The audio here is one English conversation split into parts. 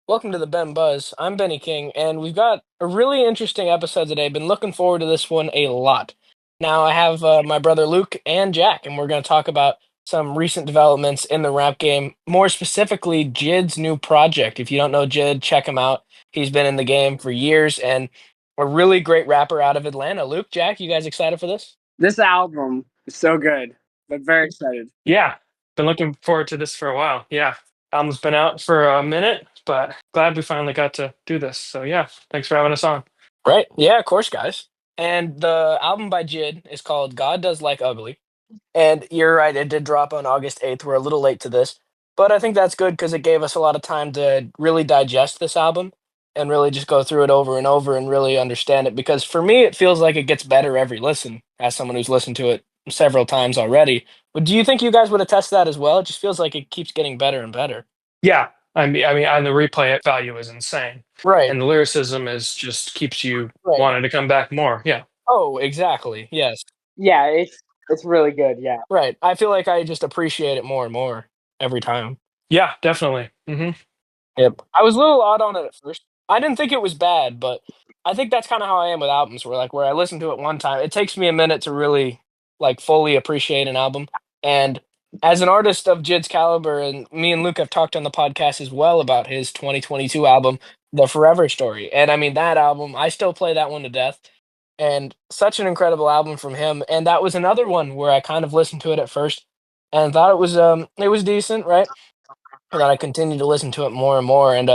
Welcome to the Ben Buzz. I'm Benny King, and we've got a really interesting episode today. Been looking forward to this one a lot. Now, I have my brother Luke and Jack, and we're going to talk about some recent developments in the rap game, more specifically, JID's new project. If you don't know JID, check him out. He's been in the game for years and a really great rapper out of Atlanta. Luke, Jack, you guys excited for this? This album is so good, but very excited. Yeah, been looking forward to this for a while. Yeah, album's been out for a minute, but glad we finally got to do this. So yeah, thanks for having us on. Right. Yeah, of course, guys. And the album by JID is called God Does Like Ugly. And you're right, it did drop on August 8th. We're a little late to this, but I think that's good because it gave us a lot of time to really digest this album and really just go through it over and over and really understand it. Because for me, it feels like it gets better every listen, as someone who's listened to it several times already. But do you think you guys would attest to that as well? It just feels like it keeps getting better and better. Yeah, I mean, and the replay value is insane, Right, and the lyricism is just keeps you right. wanting to come back more. Yeah, Oh, exactly. Yes. Yeah, it's really good. Yeah, Right. I feel like I just appreciate it more and more every time. yeah, definitely. Yep. I was a little odd on it at first. I didn't think it was bad, but I think that's kinda how I am with albums where I listen to it one time, it takes me a minute to really, like, fully appreciate an album, and as an artist of JID's caliber, and me and Luke have talked on the podcast as well about his 2022 album, The Forever Story, and I mean, that album, I still play that one to death, and such an incredible album from him, and that was another one where I kind of listened to it at first and thought it was decent, right? And then I continued to listen to it more and more. And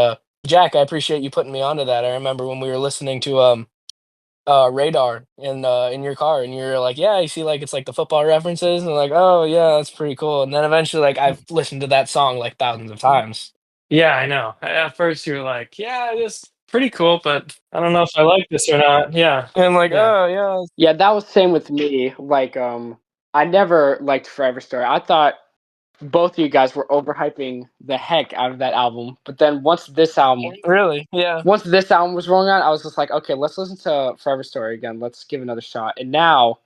Jack, I appreciate you putting me onto that. I remember when we were listening to Radar in your car, and you're like, "Yeah, you see, like it's like the football references," and I'm like, "Oh yeah, that's pretty cool." And then eventually, like I've listened to that song like thousands of times. Yeah, I know. At first, you were like, "Yeah, it's pretty cool," but I don't know if I like this or not. Yeah, And I'm like, yeah, "Oh yeah, yeah, that was same with me. I never liked Forever Story. I thought both of you guys were overhyping the heck out of that album. But then really? Yeah, once this album was rolling on, I was just like, okay, let's listen to Forever Story again. Let's give it another shot. And now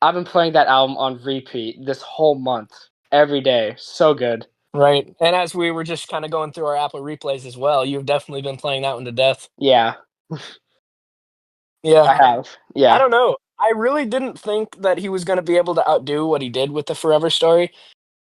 I've been playing that album on repeat this whole month, every day. So good. right." And as we were just kind of going through our Apple replays as well, you've definitely been playing that one to death. Yeah, I Yeah, have. I Yeah. don't know. I really didn't think that he was going to be able to outdo what he did with the Forever Story.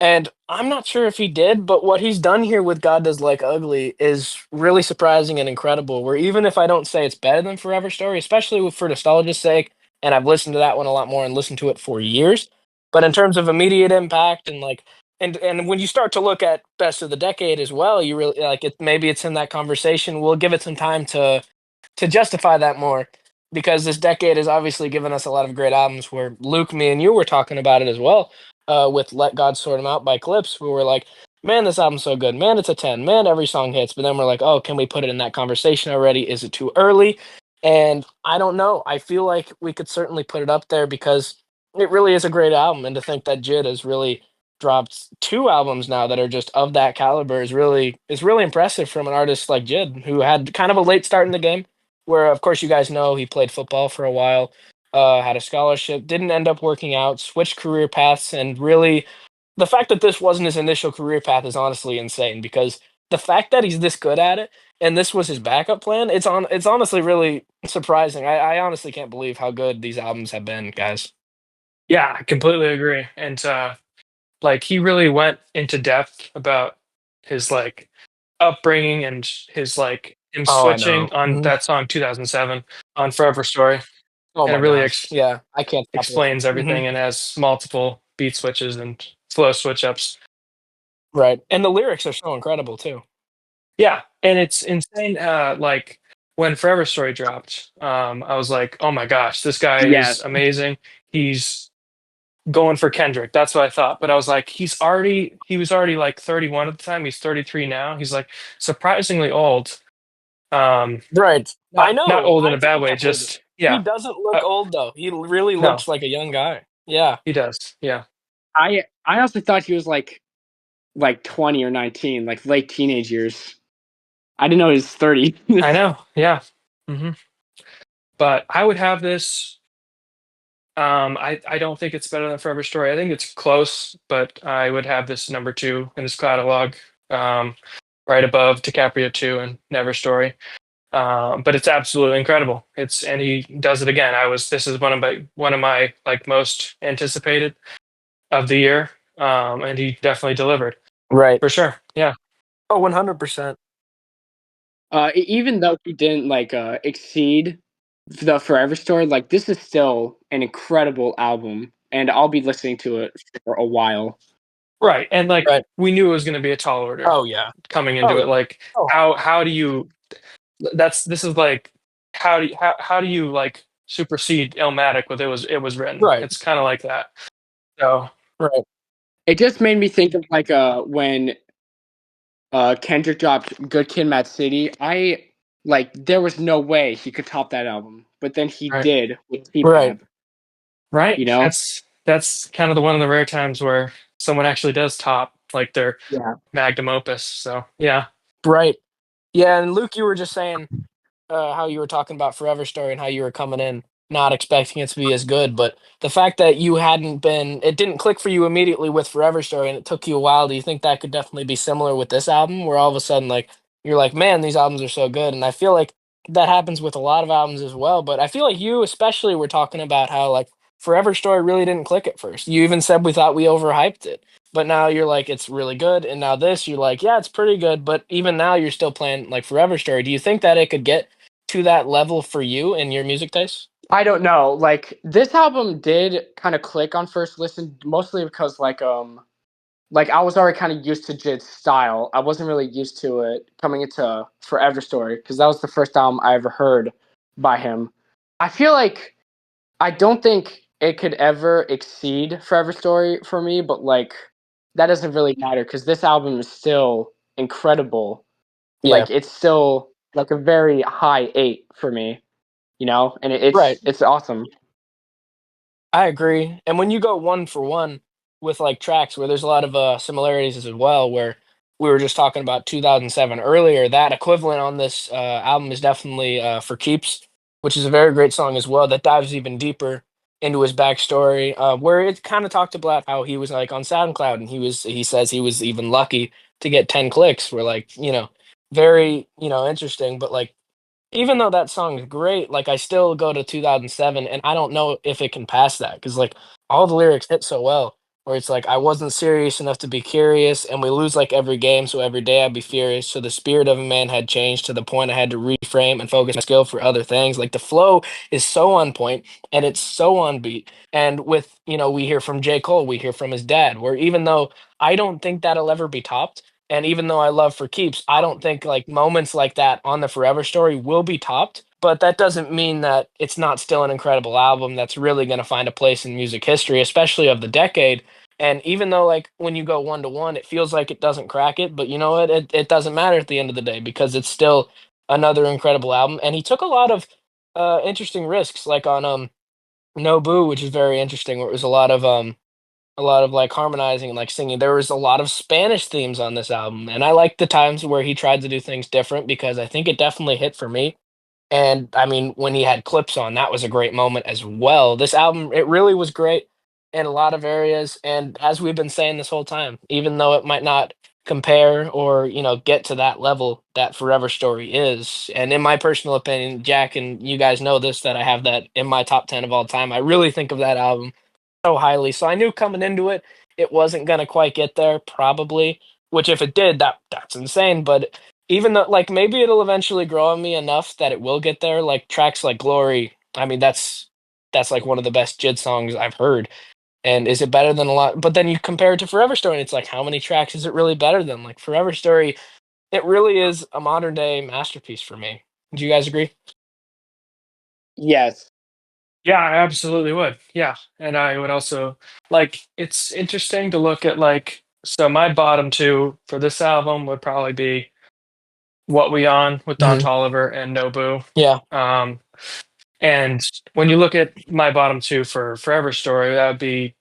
And I'm not sure if he did, but what he's done here with God Does Like Ugly is really surprising and incredible. Where even if I don't say it's better than Forever Story, especially for nostalgia's sake, and I've listened to that one a lot more and listened to it for years, but in terms of immediate impact and like, and when you start to look at best of the decade as well, you really like it. Maybe it's in that conversation. We'll give it some time to justify that more because this decade has obviously given us a lot of great albums where Luke, me and you were talking about it as well, with Let God Sort 'Em Out by Clips, where we're like, man, this album's so good. Man, it's a 10. Man, every song hits. But then we're like, oh, can we put it in that conversation already? Is it too early? And I don't know. I feel like we could certainly put it up there because it really is a great album. And to think that JID has really dropped two albums now that are just of that caliber is really impressive from an artist like JID, who had kind of a late start in the game where of course you guys know he played football for a while, had a scholarship, didn't end up working out, switched career paths, and really the fact that this wasn't his initial career path is honestly insane because the fact that he's this good at it and this was his backup plan, it's honestly really surprising. I honestly can't believe how good these albums have been, guys. yeah, I completely agree. And like he really went into depth about his like upbringing and his like him Oh, I switching know. on Mhm. that song 2007 on Forever Story, Oh and it my really gosh. Yeah, I can't stop explains listening. Mhm. everything and has multiple beat switches and flow switch ups. Right. And the lyrics are so incredible too. Yeah, and it's insane. Like when Forever Story dropped, I was like, "Oh my gosh, this guy is Yes. amazing." He's going for Kendrick. That's what I thought. But I was like, he was already like 31 at the time. He's 33 now. He's like surprisingly old. Right. I Not know. old in I a still bad way. can't believe it. Just He yeah. doesn't Uh, look old though. He really no, looks like a young guy. Yeah. he does. Yeah, I also thought he was like 20 or 19, like late teenage years. I didn't know he was 30. I know. Yeah. hmm But I would have this. I don't think it's better than Forever Story. I think it's close, but I would have this number two in this catalog. Um, right above DiCaprio 2 and Never Story. But it's absolutely incredible. And he does it again. This is one of my like most anticipated of the year. And he definitely delivered Right. for sure. Yeah. Oh, 100%. Even though he didn't exceed the Forever Story, like this is still an incredible album, and I'll be listening to it for a while. Right. And like Right. we knew it was going to be a tall order Oh, yeah. coming Oh, into yeah. it. Like Oh, how do you this is like how do you like supersede Illmatic with it was written? right. It's kind of like that. So Right. It just made me think of when Kendrick dropped Good Kid, Mad City. I like there was no way he could top that album, but then he right. did with Right. T-Pab. Right. You know? That's kind of the one of the rare times where someone actually does top like their Yeah. magnum opus. So yeah. Right. Yeah, and Luke, you were just saying how you were talking about Forever Story and how you were coming in not expecting it to be as good, but the fact that it didn't click for you immediately with Forever Story and it took you a while, do you think that could definitely be similar with this album where all of a sudden like you're like, man, these albums are so good. And I feel like that happens with a lot of albums as well, but I feel like you especially were talking about how like Forever Story really didn't click at first. You even said we thought we overhyped it. But now you're like, it's really good. And now this, you're like, yeah, it's pretty good. But even now, you're still playing like Forever Story. Do you think that it could get to that level for you and your music taste? I don't know. Like this album did kind of click on first listen, mostly because like I was already kind of used to JID's style. I wasn't really used to it coming into Forever Story because that was the first album I ever heard by him. I feel like I don't think it could ever exceed Forever Story for me, but like that doesn't really matter because this album is still incredible. Yeah. Like it's still like a very high 8 for me, and Right. it's awesome. I agree. And when you go one for one with like tracks where there's a lot of similarities as well, where we were just talking about 2007 earlier, that equivalent on this album is definitely For Keeps, which is a very great song as well that dives even deeper into his backstory, where it kind of talked about how he was like on SoundCloud and he says he was even lucky to get 10 clicks. We're like, very, interesting, but like even though that song is great, like I still go to 2007 and I don't know if it can pass that because like all the lyrics hit so well. Where it's like I wasn't serious enough to be curious, and we lose like every game, so every day I'd be furious. So the spirit of a man had changed to the point I had to reframe and focus my skill for other things. Like the flow is so on point and it's so on beat. And with we hear from J. Cole, we hear from his dad, where even though I don't think that'll ever be topped, and even though I love For Keeps, I don't think like moments like that on the Forever Story will be topped. But that doesn't mean that it's not still an incredible album that's really going to find a place in music history, especially of the decade. And even though like when you go one to one, it feels like it doesn't crack it, but you know what? It doesn't matter at the end of the day because it's still another incredible album. And he took a lot of interesting risks, like on No Boo, which is very interesting, where it was a lot of like harmonizing and like singing. There was a lot of Spanish themes on this album, and I like the times where he tried to do things different because I think it definitely hit for me. And I mean, when he had clips on, that was a great moment as well. This album, it really was great in a lot of areas. And as we've been saying this whole time, even though it might not compare or, get to that level that Forever Story is. And in my personal opinion, Jack, and you guys know this, that I have that in my top 10 of all time. I really think of that album so highly. So I knew coming into it, it wasn't gonna quite get there, probably. Which if it did, that's insane. But even though, like, maybe it'll eventually grow on me enough that it will get there. Like tracks like Glory. I mean, that's like one of the best JID songs I've heard. And is it better than a lot? But then you compare it to Forever Story, and it's like, how many tracks is it really better than? Like Forever Story, it really is a modern day masterpiece for me. Do you guys agree? Yes. Yeah, I absolutely would. Yeah. And I would also like it's interesting to look at like so my bottom two for this album would probably be What We On with Don Hmm. Toliver and Nobu. Yeah. Um and when you look at my bottom two for Forever Story, that would be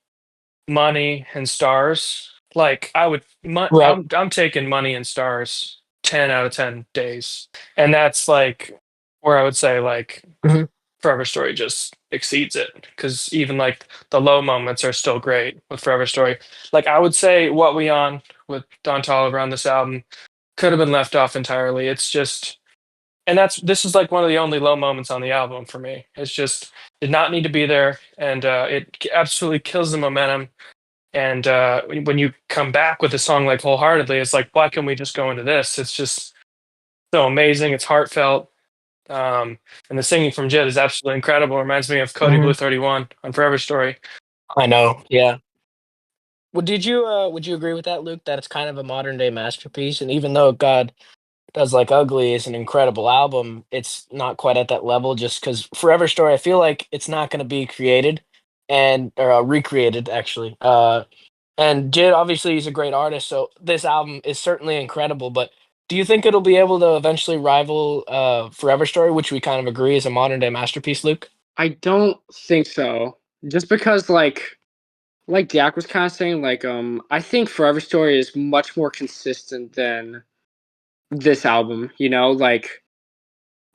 Money and Stars. Like Right. I'm taking Money and Stars 10 out of 10 days. And that's like where I would say like Hmm. Forever Story just exceeds it because even like the low moments are still great with Forever Story. Like I would say What We On with Don Toliver on this album could have been left off entirely. It's just, and this is like one of the only low moments on the album for me. It's just did not need to be there, and it absolutely kills the momentum. And when you come back with a song like Wholeheartedly, it's like, why can we just go into this? It's just so amazing. It's heartfelt. And the singing from Jid is absolutely incredible. It reminds me of Cody Blue Mhm. 31 on Forever Story. I know. Yeah. Well, would you agree with that, Luke? That it's kind of a modern day masterpiece, and even though God Does Like Ugly is an incredible album, it's not quite at that level. Just because Forever Story, I feel like it's not going to be created and or recreated actually. And Jid obviously he's a great artist, so this album is certainly incredible. But do you think it'll be able to eventually rival Forever Story, which we kind of agree is a modern day masterpiece, Luke? I don't think so. Just because like Jack was kind of saying, I think Forever Story is much more consistent than this album.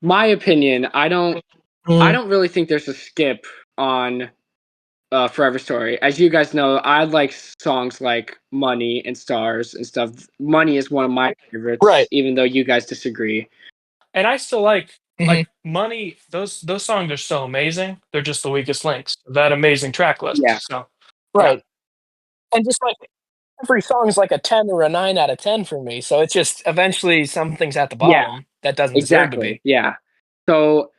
My opinion, I Mm, don't really think there's a skip on Forever Story. As you guys know, I like songs like Money and Stars and stuff. Money is one of my favorites, right. even though you guys disagree. And I still Hmm. like Money. Those songs are so amazing. They're just the weakest links of that amazing track Yeah, list. So yeah, Right. And just like every song is like a 10 or a 9 out of 10 for me. So it's just eventually something's at the yeah, bottom that doesn't deserve to exactly. be. Yeah. So,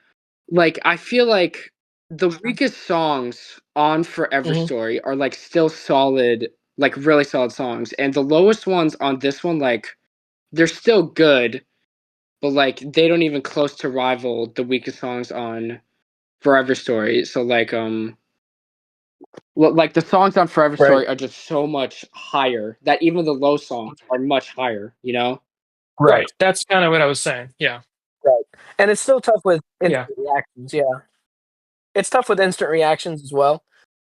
I feel like the weakest songs on Forever Hmm. Story are still solid, really solid songs, and the lowest ones on this one, they're still good, but they don't even close to rival the weakest songs on Forever Story. So the songs on Forever Right. Story are just so much higher that even the low songs are much higher, you know? Right. right. That's kind of what I was saying. Yeah, Right. And it's still tough with yeah. instant reactions. Yeah. It's tough with instant reactions as well,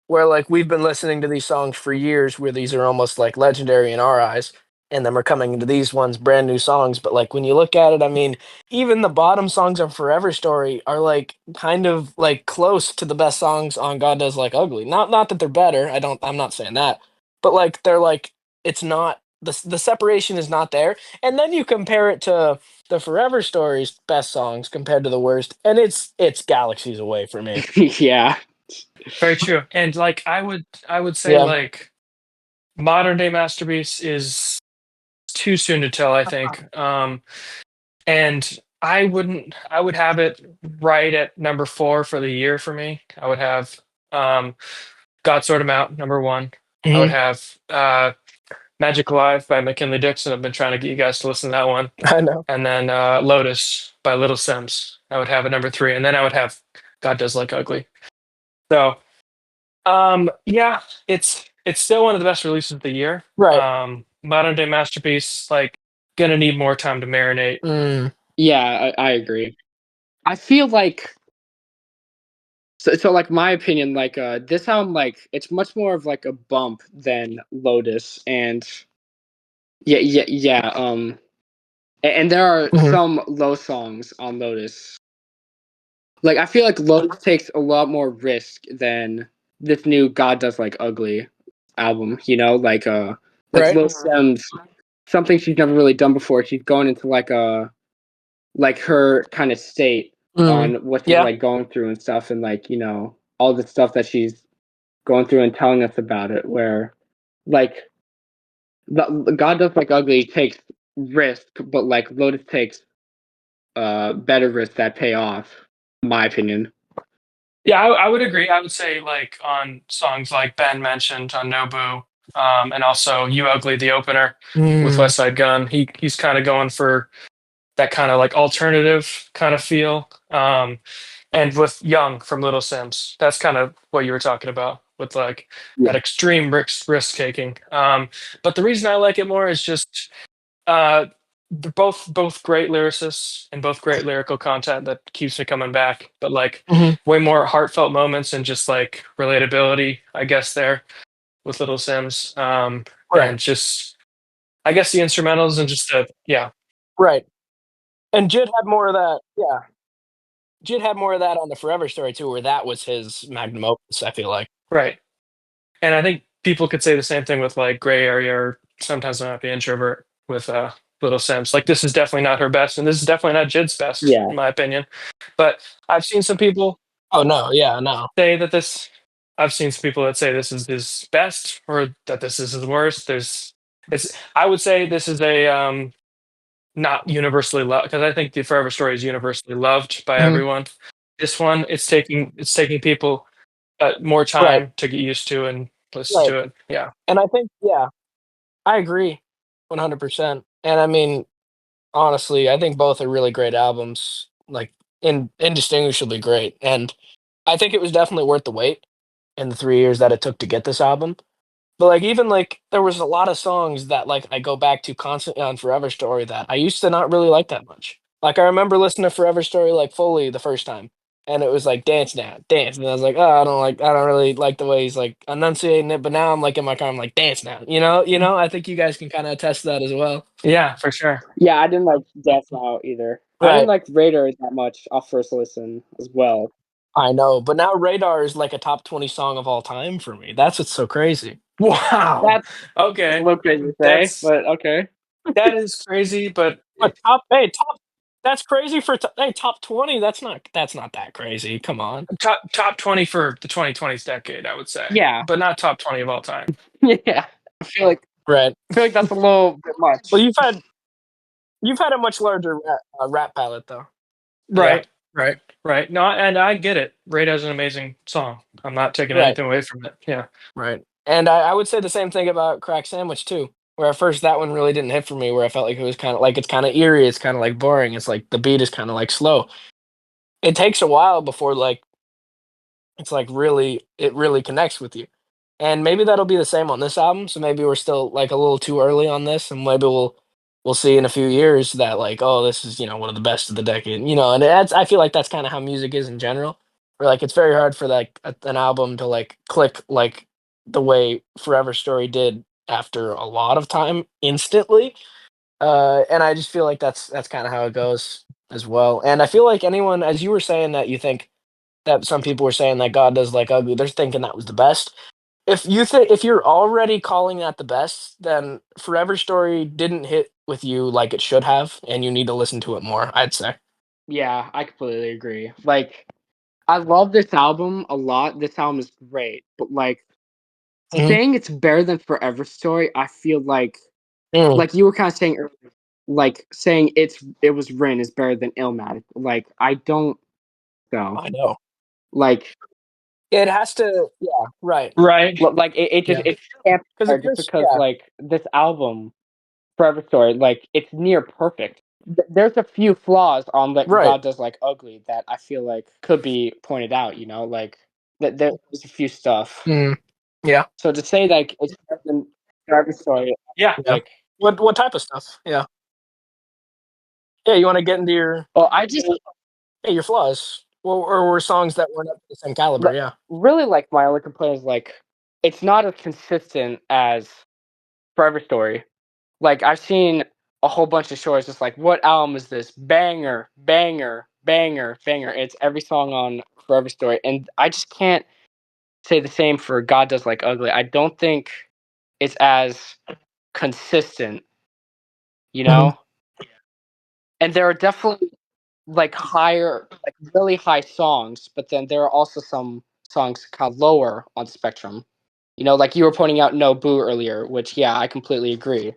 where like we've been listening to these songs for years, where these are almost like legendary in our eyes, and then we're coming into these ones brand new songs. But like when you look at it, I mean, even the bottom songs on Forever Story are like kind of like close to the best songs on God Does Like Ugly. Not that they're better. I'm not saying that, but like they're like it's not the separation is not there. And then you compare it to the Forever Story's best songs compared to the worst, and it's galaxies away for me. Yeah. Very true. And like I would say Yeah. like modern day masterpiece is too soon to tell, I think. And I would have it right at number 4 for the year for me. I would have um God Sort 'Em Out, number 1. I would Mhm. have Magic Alive by McKinley Dixon. I've been trying to get you guys to listen to that one. I know. And then Lotus by Little Sims. I would have at number 3. And then I would have God Does Like Ugly. So yeah, it's still one of the best releases of the year. Right. Modern day masterpiece, like gonna need more time to marinate. Mm, Yeah, I agree. I feel like my opinion, this album, it's much more of a bump than Lotus, and and there are mhm. some low songs on Lotus. I feel like Lotus takes a lot more risk than this new God Does Like Ugly album, Right. Lil Sims, something she's never really done before. She's going into her kind of state Mm. on what she's Yeah. going through and stuff, and all the stuff that she's going through and telling us about it, where like the God Does Like Ugly takes risk, but Lotus takes better risks that pay off, in my opinion. Yeah, I would agree. I would say like on songs like Ben mentioned on Nobu, and also You Ugly, the opener with Mm. West Side Gun. He's kind of going for that kind of like alternative kind of feel. And with Young from Little Sims, that's kind of what you were talking about with like Yeah. that extreme risk taking. But the reason I like it more is just uh, they're both great lyricists and both great lyrical content that keeps me coming back. But like Mhm. way more heartfelt moments and just like relatability, I guess there with Little Sims, Right. and just I guess the instrumentals and just the yeah, Right. And Jid had more of that. Yeah. Jid had more of that on the Forever Story too, where that was his magnum opus. I feel like. right. And I think people could say the same thing with like Gray Area or Sometimes I'm Not the Introvert with Little Sims. Like this is definitely not her best, and this is definitely not Jid's best, Yeah. in my opinion. But I've seen some people Oh no, yeah, no. say that this. I've seen some people that say this is his best, or that this is his worst. It's. I would say this is a not universally loved because I think the Forever Story is universally loved by Mhm. everyone. This one, it's taking people more Right, time to get used to and listen right. to it. Yeah. And I think, yeah, I agree 100%. And I mean, honestly, I think both are really great albums, like indistinguishably great. And I think it was definitely worth the wait in the 3 years that it took to get this album. But like even like there was a lot of songs that like I go back to constantly on Forever Story that I used to not really like that much. Like I remember listening to Forever Story like fully the first time, and it was like dance now, dance, and I was like, oh, I don't really like the way he's like enunciating it. But now I'm like in my car, I'm like dance now, you know. I think you guys can kind of attest to that as well. Yeah, for sure. Yeah, I didn't like Death Now either. I didn't Right. like Radar that much off first listen as well. I know, but now Radar is like a top 20 song of all time for me. That's what's so crazy. Wow. That's a Okay. little crazy to say, That's but okay. that is crazy, but But top that's crazy for hey, top 20, that's not that crazy. Come on. top 20 for the 2020s decade, I would say, Yeah. but not top 20 of all time. Yeah. I feel like Right. I feel like that's a little bit Well, much. you've had a much larger rap palette though. Yeah. Right, right, right. No, and I get it. Raid has an amazing song. I'm not taking Right. anything away from it. Yeah. Right. And I would say the same thing about Crack Sandwich too. Where at first that one really didn't hit for me. Where I felt like it was kind of like it's kind of eerie. It's kind of like boring. It's like the beat is kind of like slow. It takes a while before like it's like it really connects with you. And maybe that'll be the same on this album. So maybe we're still like a little too early on this, and maybe we'll see in a few years that like, oh, this is one of the best of the decade. And that's I feel like that's kind of how music is in general. Where like it's very hard for like an album to like click like the way Forever Story did after a lot of time instantly. And I just feel like that's kind of how it goes as well. And I feel like anyone, as you were saying, that you think that some people were saying that God does like ugly, they're thinking that was the best. If you're already calling that the best, then Forever Story didn't hit with you like it should have, and you need to listen to it more, I'd say. Yeah, I completely agree. Like I love this album a lot. This album is great, but like Mhm. saying it's better than Forever Story, I feel Mm, like you were kind of saying earlier, like saying it was Rin is better than Illmatic. Like I don't know. I know. Like It has to, yeah, right. Right. like it just Yeah. it can't be Because if fair just there's, because yeah, like this album Forever Story like it's near perfect. There's a few flaws on like right. God Does Like Ugly that I feel like could be pointed out. Like that there's a few stuff. Mm, yeah, So to say like it's better than Forever Story, Yeah. yeah. like What type of stuff? Yeah. Yeah, you want to get into well, I just your flaws. Well, or were songs that weren't up to the same caliber, li- yeah. really like my only complaint is like it's not as consistent as Forever Story. Like I've seen a whole bunch of shorts just like what album is this? Banger, banger, banger, banger. It's every song on Forever Story. And I just can't say the same for God Does Like Ugly. I don't think it's as consistent, you Mhm. know? And there are definitely like higher like really high songs, but then there are also some songs kind of lower on the spectrum. Like you were pointing out No Boo earlier, which yeah, I completely agree.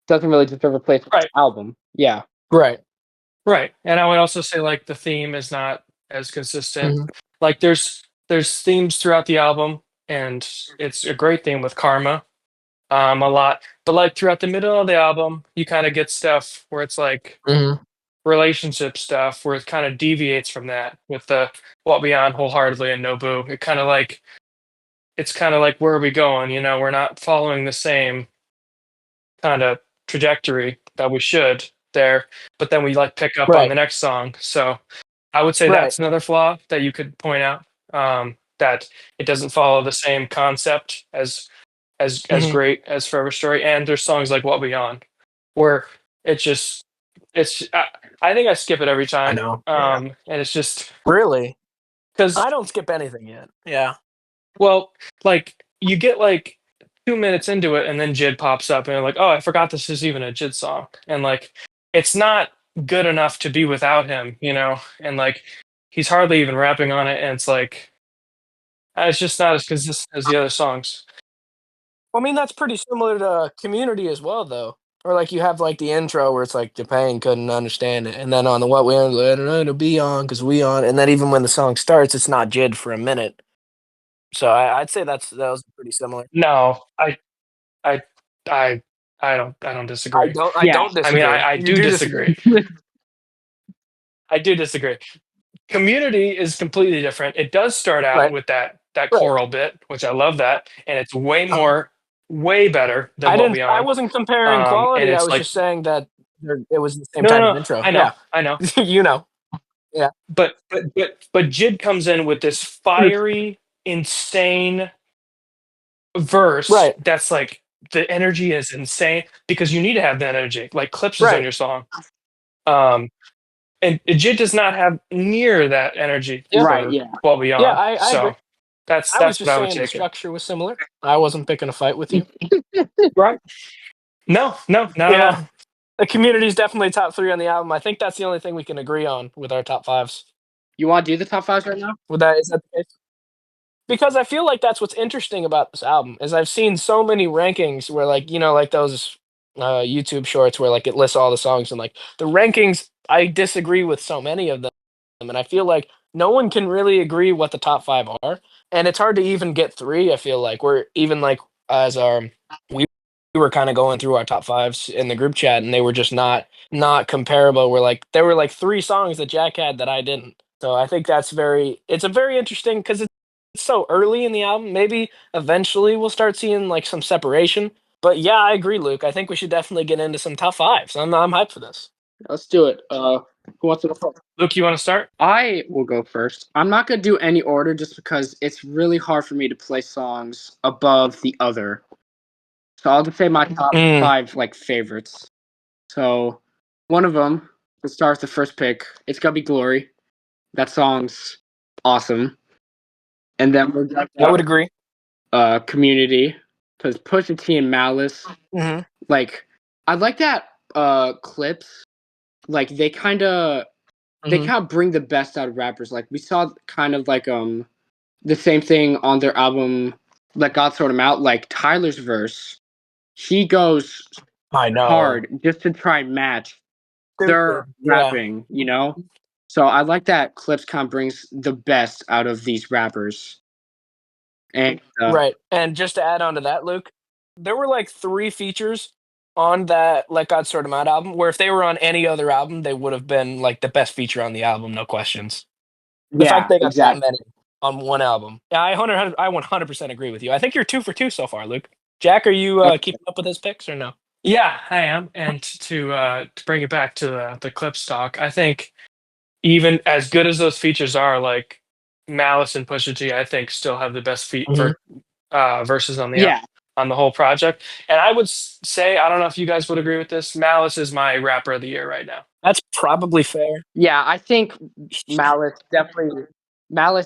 Doesn't really deserve a place on Right. the album. Yeah. Right. Right. And I would also say like the theme is not as consistent. Mhm. Like there's themes throughout the album, and it's a great theme with Karma. A lot. But like throughout the middle of the album, you kind of get stuff where it's like Mhm. relationship stuff where it kind of deviates from that with the What Beyond Wholeheartedly and Nobu. It's kind of like where are we going? We're not following the same kind of trajectory that we should there, but then we like pick up on Right. the next song. So I would say Right. that's another flaw that you could point out. That it doesn't follow the same concept as Mhm. great as Forever Story, and there's songs like What Beyond where it's just it's I think I skip it every I time, know. Yeah. and it's just Really? because I don't skip anything yet. Yeah. well, like you get like 2 minutes into it, and then JID pops up, and you're like, oh, I forgot this is even a JID song, and like, it's not good enough to be without him, and like, he's hardly even rapping on it, and it's like, it's just not as consistent as the other songs. I mean, that's pretty similar to Community as well, though. Or like you have like the intro where it's like Japan couldn't understand it, and then on the what we on, let it to be on because we on, and then even when the song starts, it's not JID for a minute. So I'd say that was pretty similar. No, I, I, I don't disagree. I Yeah. don't I mean, disagree. I You do do disagree. disagree. I do disagree. Community is completely different. It does start out Right. with that Right. choral bit, which I love that, and it's Uh-huh. way better than I what didn't. we I on. wasn't comparing And quality. I it's was like, just saying that it was the same no, no, type of no, intro. I know, Yeah. I know, You know. Yeah. but JID comes in with this fiery, insane verse Right. that's like, the energy is insane because you need to have that energy. Like Clips is on Right. your song. Um, and JID does not have near that energy Yeah. Right. for Yeah. what we Yeah. on. I agree. So that's I was that's what just I would saying the take it. structure was similar. I wasn't picking a fight with you. Right. No, no, not at Yeah. all. The Community is definitely top three on the album. I think that's the only thing we can agree on with our top fives. You want to do the top fives right now? With that, is that the case? Because I feel like that's what's interesting about this album is I've seen so many rankings where like like those YouTube shorts where like it lists all the songs and like the rankings. I disagree with so many of them, and I feel like no one can really agree what the top five are, and it's hard to even get three. I feel like we're even like as our we were kind of going through our top fives in the group chat, and they were just not comparable. We're like there were like three songs that Jack had that I didn't. So I think it's a very interesting because it's so early in the album. Maybe eventually we'll start seeing like some separation. But yeah, I agree, Luke. I think we should definitely get into some top fives. I'm hyped for this. Let's do it. Who wants to go first? Luke, you want to start? I will go first. I'm not gonna do any order just because it's really hard for me to play songs above the other. So I'll just say my top Mm, five like favorites. So one of them, let's start with the first pick. It's gonna be Glory. That song's awesome. And then we're gonna I go would agree. Community, because Pusha T and Malice, Hmm. like I like that clips. Like they Hmm. kind of bring the best out of rappers. Like we saw kind of like the same thing on their album Let God Sort 'Em Out. Like Tyler's verse, he goes I know. hard just to try and match Stupid. their Yeah. rapping. So I like that Clips kind of brings the best out of these rappers. And Right. And just to add on to that, Luke, there were like three features on that Let God Sort 'Em Out album where if they were on any other album, they would have been like the best feature on the album, no questions. The fact yeah, they got that exactly. many on one album. Yeah, I 100% agree with you. I think you're two for two so far, Luke. Jack, are you Okay. keeping up with his picks or no? Yeah, I am. And to bring it back to the clip stock, I think even as good as those features are, like Malice and Pusha T, I think still have the best Mhm. verses on the Yeah, on the whole project. And I would say, I don't know if you guys would agree with this. Malice is my rapper of the year right now. That's probably fair. yeah. I think Malice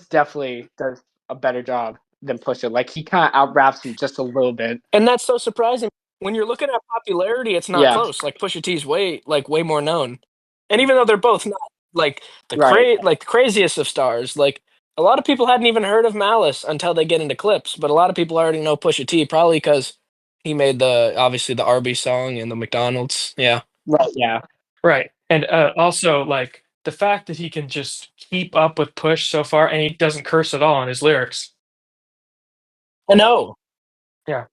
definitely does a better job than Pusha. Like he kind of out raps him just a little bit. And that's so surprising. When you're looking at popularity, it's not Yeah, close. Like Pusha T's way more known. And even though they're both not like right. the craziest of stars, like a lot of people hadn't even heard of Malice until they get into clips, but a lot of people already know Pusha T probably cuz he made the obviously the Arby's song and the McDonald's. Yeah. Right. Yeah. Right. And also, like, the fact that he can just keep up with Push so far, and he doesn't curse at all in his lyrics. I know. Yeah.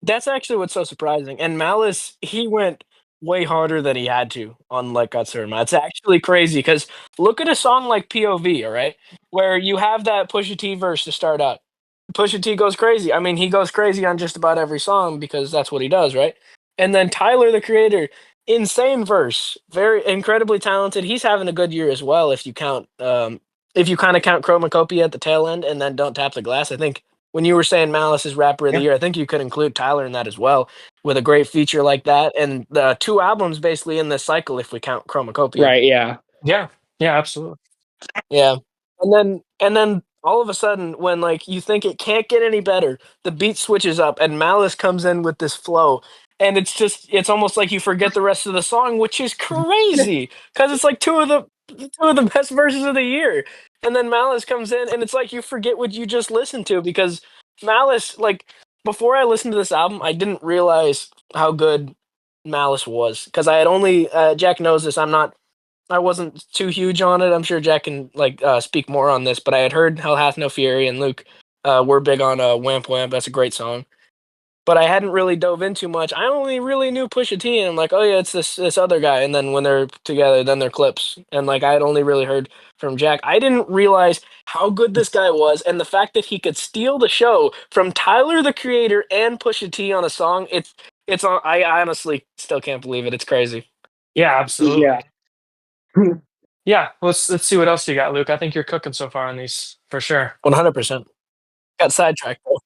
That's actually what's so surprising. And Malice, he went way harder than he had to on Like Got Certain. It's actually crazy because look at a song like POV, all right, where you have that Pusha T verse to start out. Pusha T goes crazy. I mean, he goes crazy on just about every song because that's what he does, right? And then Tyler, the creator, insane verse, very incredibly talented. He's having a good year as well. If you kind of count Chromacopia at the tail end and then don't tap the glass, I think when you were saying Malice is rapper of the Yeah. year, I think you could include Tyler in that as well with a great feature like that and the two albums basically in this cycle if we count Chromacopia. Right. Yeah. Yeah. Yeah, absolutely. Yeah. And then all of a sudden, when like you think it can't get any better, the beat switches up and Malice comes in with this flow. And it's almost like you forget the rest of the song, which is crazy because it's like two of the best verses of the year. And then Malice comes in and it's like you forget what you just listened to because Malice, like before I listened to this album, I didn't realize how good Malice was because I had only Jack knows this. I wasn't too huge on it. I'm sure Jack can like speak more on this, but I had heard Hell Hath No Fury and Luke were big on Wamp Wamp. That's a great song. But I hadn't really dove into much. I only really knew Pusha T, and I'm like, oh yeah, it's this other guy. And then when they're together, then they're Clips. And like I had only really heard from Jack. I didn't realize how good this guy was, and the fact that he could steal the show from Tyler the Creator and Pusha T on a song. It's on. I honestly still can't believe it. It's crazy. Yeah, Yeah. absolutely. Yeah, let's see what else you got, Luke. I think you're cooking so far on these for sure. 100%. Got sidetracked though.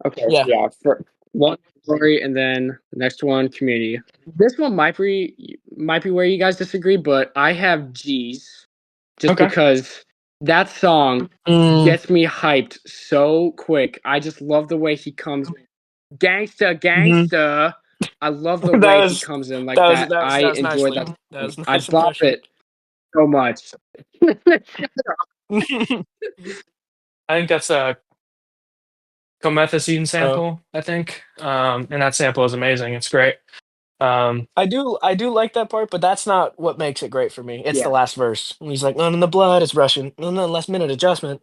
Okay, so Yeah. yeah, for one story, and then the next one, community. This one might be where you guys disagree, but I have G's just Okay. because that song Mm, gets me hyped so quick. I just love the way he comes, gangsta, mhm. gangsta. I love the that way he was comes in like that was that. that was I that was enjoy nicely. that That song. was a I nice bop impression. it so much. I think that's a Comethazine uh, sample, I think. And that sample is amazing. It's great. Um, I do like that part, but that's not what makes it great for me. It's the Yeah, last verse. When he's like, "None in the blood is rushing. None last minute adjustment."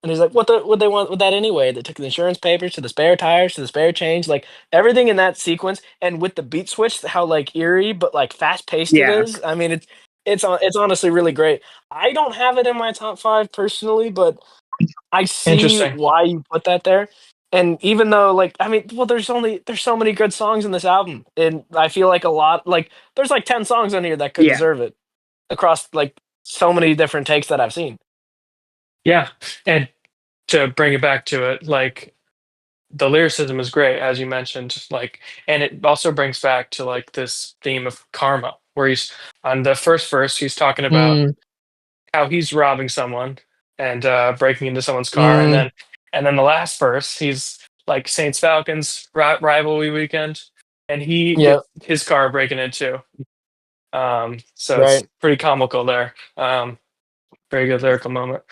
And he's like, what they want with that anyway? They took the insurance papers to the spare tires to the spare change, like everything in that sequence, and with the beat switch, how like eerie but like fast paced it yeah, is. I mean, it's honestly really great. I don't have it in my top five personally, but I see Interesting. why you put that there. And even though, like, I mean, well, there's so many good songs in this album, and I feel like a lot, like, there's like 10 songs on here that could yeah, deserve it across like so many different takes that I've seen. Yeah. And to bring it back to it, like the lyricism is great, as you mentioned, like, and it also brings back to like this theme of karma, where he's on the first verse, he's talking about Mm, how he's robbing someone and breaking into someone's car, mm, and then the last verse, he's like Saints Falcons rivalry weekend, and he yeah, gets his car breaking into. So it's right. pretty comical there. Very good lyrical moment.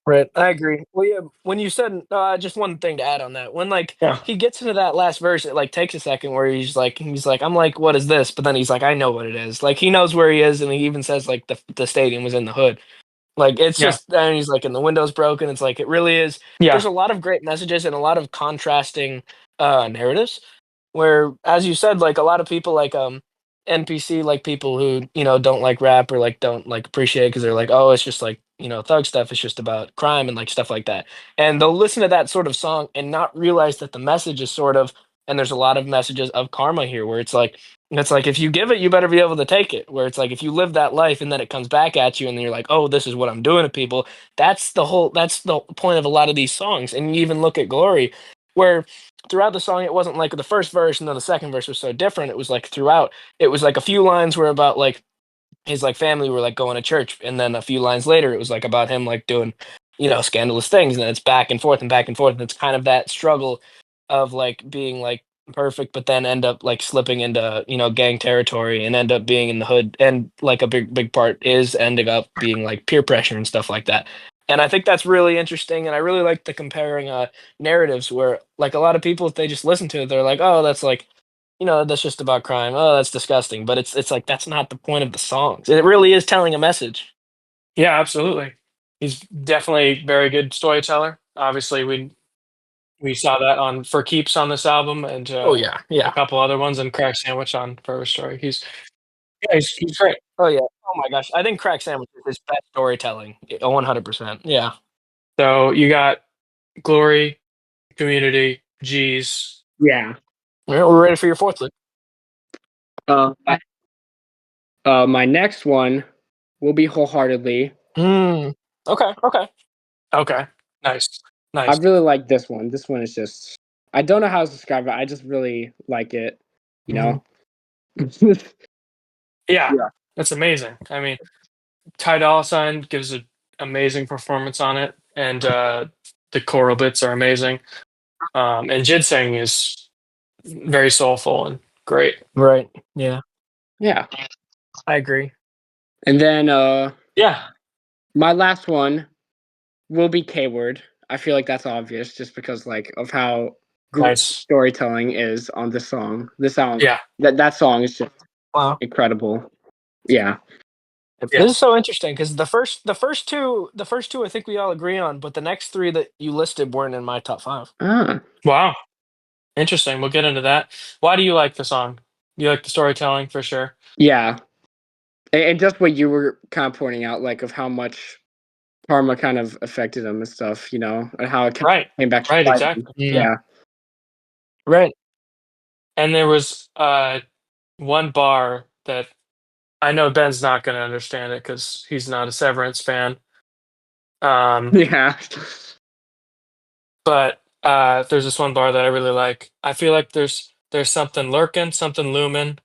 Right, I agree. Well, yeah, when you said just one thing to add on that, when like Yeah, he gets into that last verse, it like takes a second where he's like, I'm like, what is this? But then he's like, I know what it is. Like he knows where he is, and he even says like the stadium was in the hood. Like it's yeah, just, and he's like, and the window's broken. It's like it really is. yeah, There's a lot of great messages and a lot of contrasting narratives. Where, as you said, like a lot of people like NPC, like people who don't like rap or like don't like appreciate because they're like, oh, it's just like thug stuff. It's just about crime and like stuff like that. And they'll listen to that sort of song and not realize that the message is sort of, and there's a lot of messages of karma here where it's like if you give it, you better be able to take it. Where it's like if you live that life and then it comes back at you, and then you're like, oh, this is what I'm doing to people. That's the point of a lot of these songs. And you even look at Glory, where throughout the song it wasn't like the first verse and then the second verse was so different. It was like throughout, it was like a few lines were about like his like family were like going to church, and then a few lines later it was like about him like doing scandalous things, and then it's back and forth and back and forth, and it's kind of that struggle of like being like perfect but then end up like slipping into gang territory and end up being in the hood, and like a big part is ending up being like peer pressure and stuff like that. And I think that's really interesting, and I really like the comparing narratives where like a lot of people, if they just listen to it, they're like, oh, that's like that's just about crime. Oh, that's disgusting. But it's like that's not the point of the songs. It really is telling a message. yeah. Absolutely. He's definitely a very good storyteller. Obviously, we saw that on For Keeps on this album, and Oh yeah, a yeah. couple other ones, and Crack Sandwich on Forever Story. He's great. Oh yeah. Oh my gosh. I think Crack Sandwich is his best storytelling. 100%. Yeah. So you got Glory, Community, G's. yeah. All right, we're ready for your fourth, Luke. Uh, my next one will be wholeheartedly. Mm. Okay. Okay. Okay, nice, I nice. really like this one. This one is just, I don't know how to describe it. I just really like it. You Hmm. know. Yeah, Yeah. that's amazing. I mean, Ty Dolla Sign gives an amazing performance on it, and the choral bits are amazing. And JID singing is very soulful and great. Right. Yeah. Yeah. I agree. And then Yeah, my last one will be K Word. I feel like that's obvious just because like of how great nice. storytelling is on this song. This album, Yeah, that song is just Wow. incredible. Yeah. yeah. This is so interesting because the first two I think we all agree on, but the next three that you listed weren't in my top five. Ah. Wow, interesting. We'll get into that. Why do you like the song? You like the storytelling for sure. Yeah. And just what you were kind of pointing out, like of how much karma kind of affected him and stuff, and how it kind Right, of came back to right, bite him. exactly. Mm. Yeah. Right. And there was one bar that I know Ben's not going to understand it because he's not a Severance fan. Yeah. But there's this one bar that I really like. I feel like there's something lurking, something looming.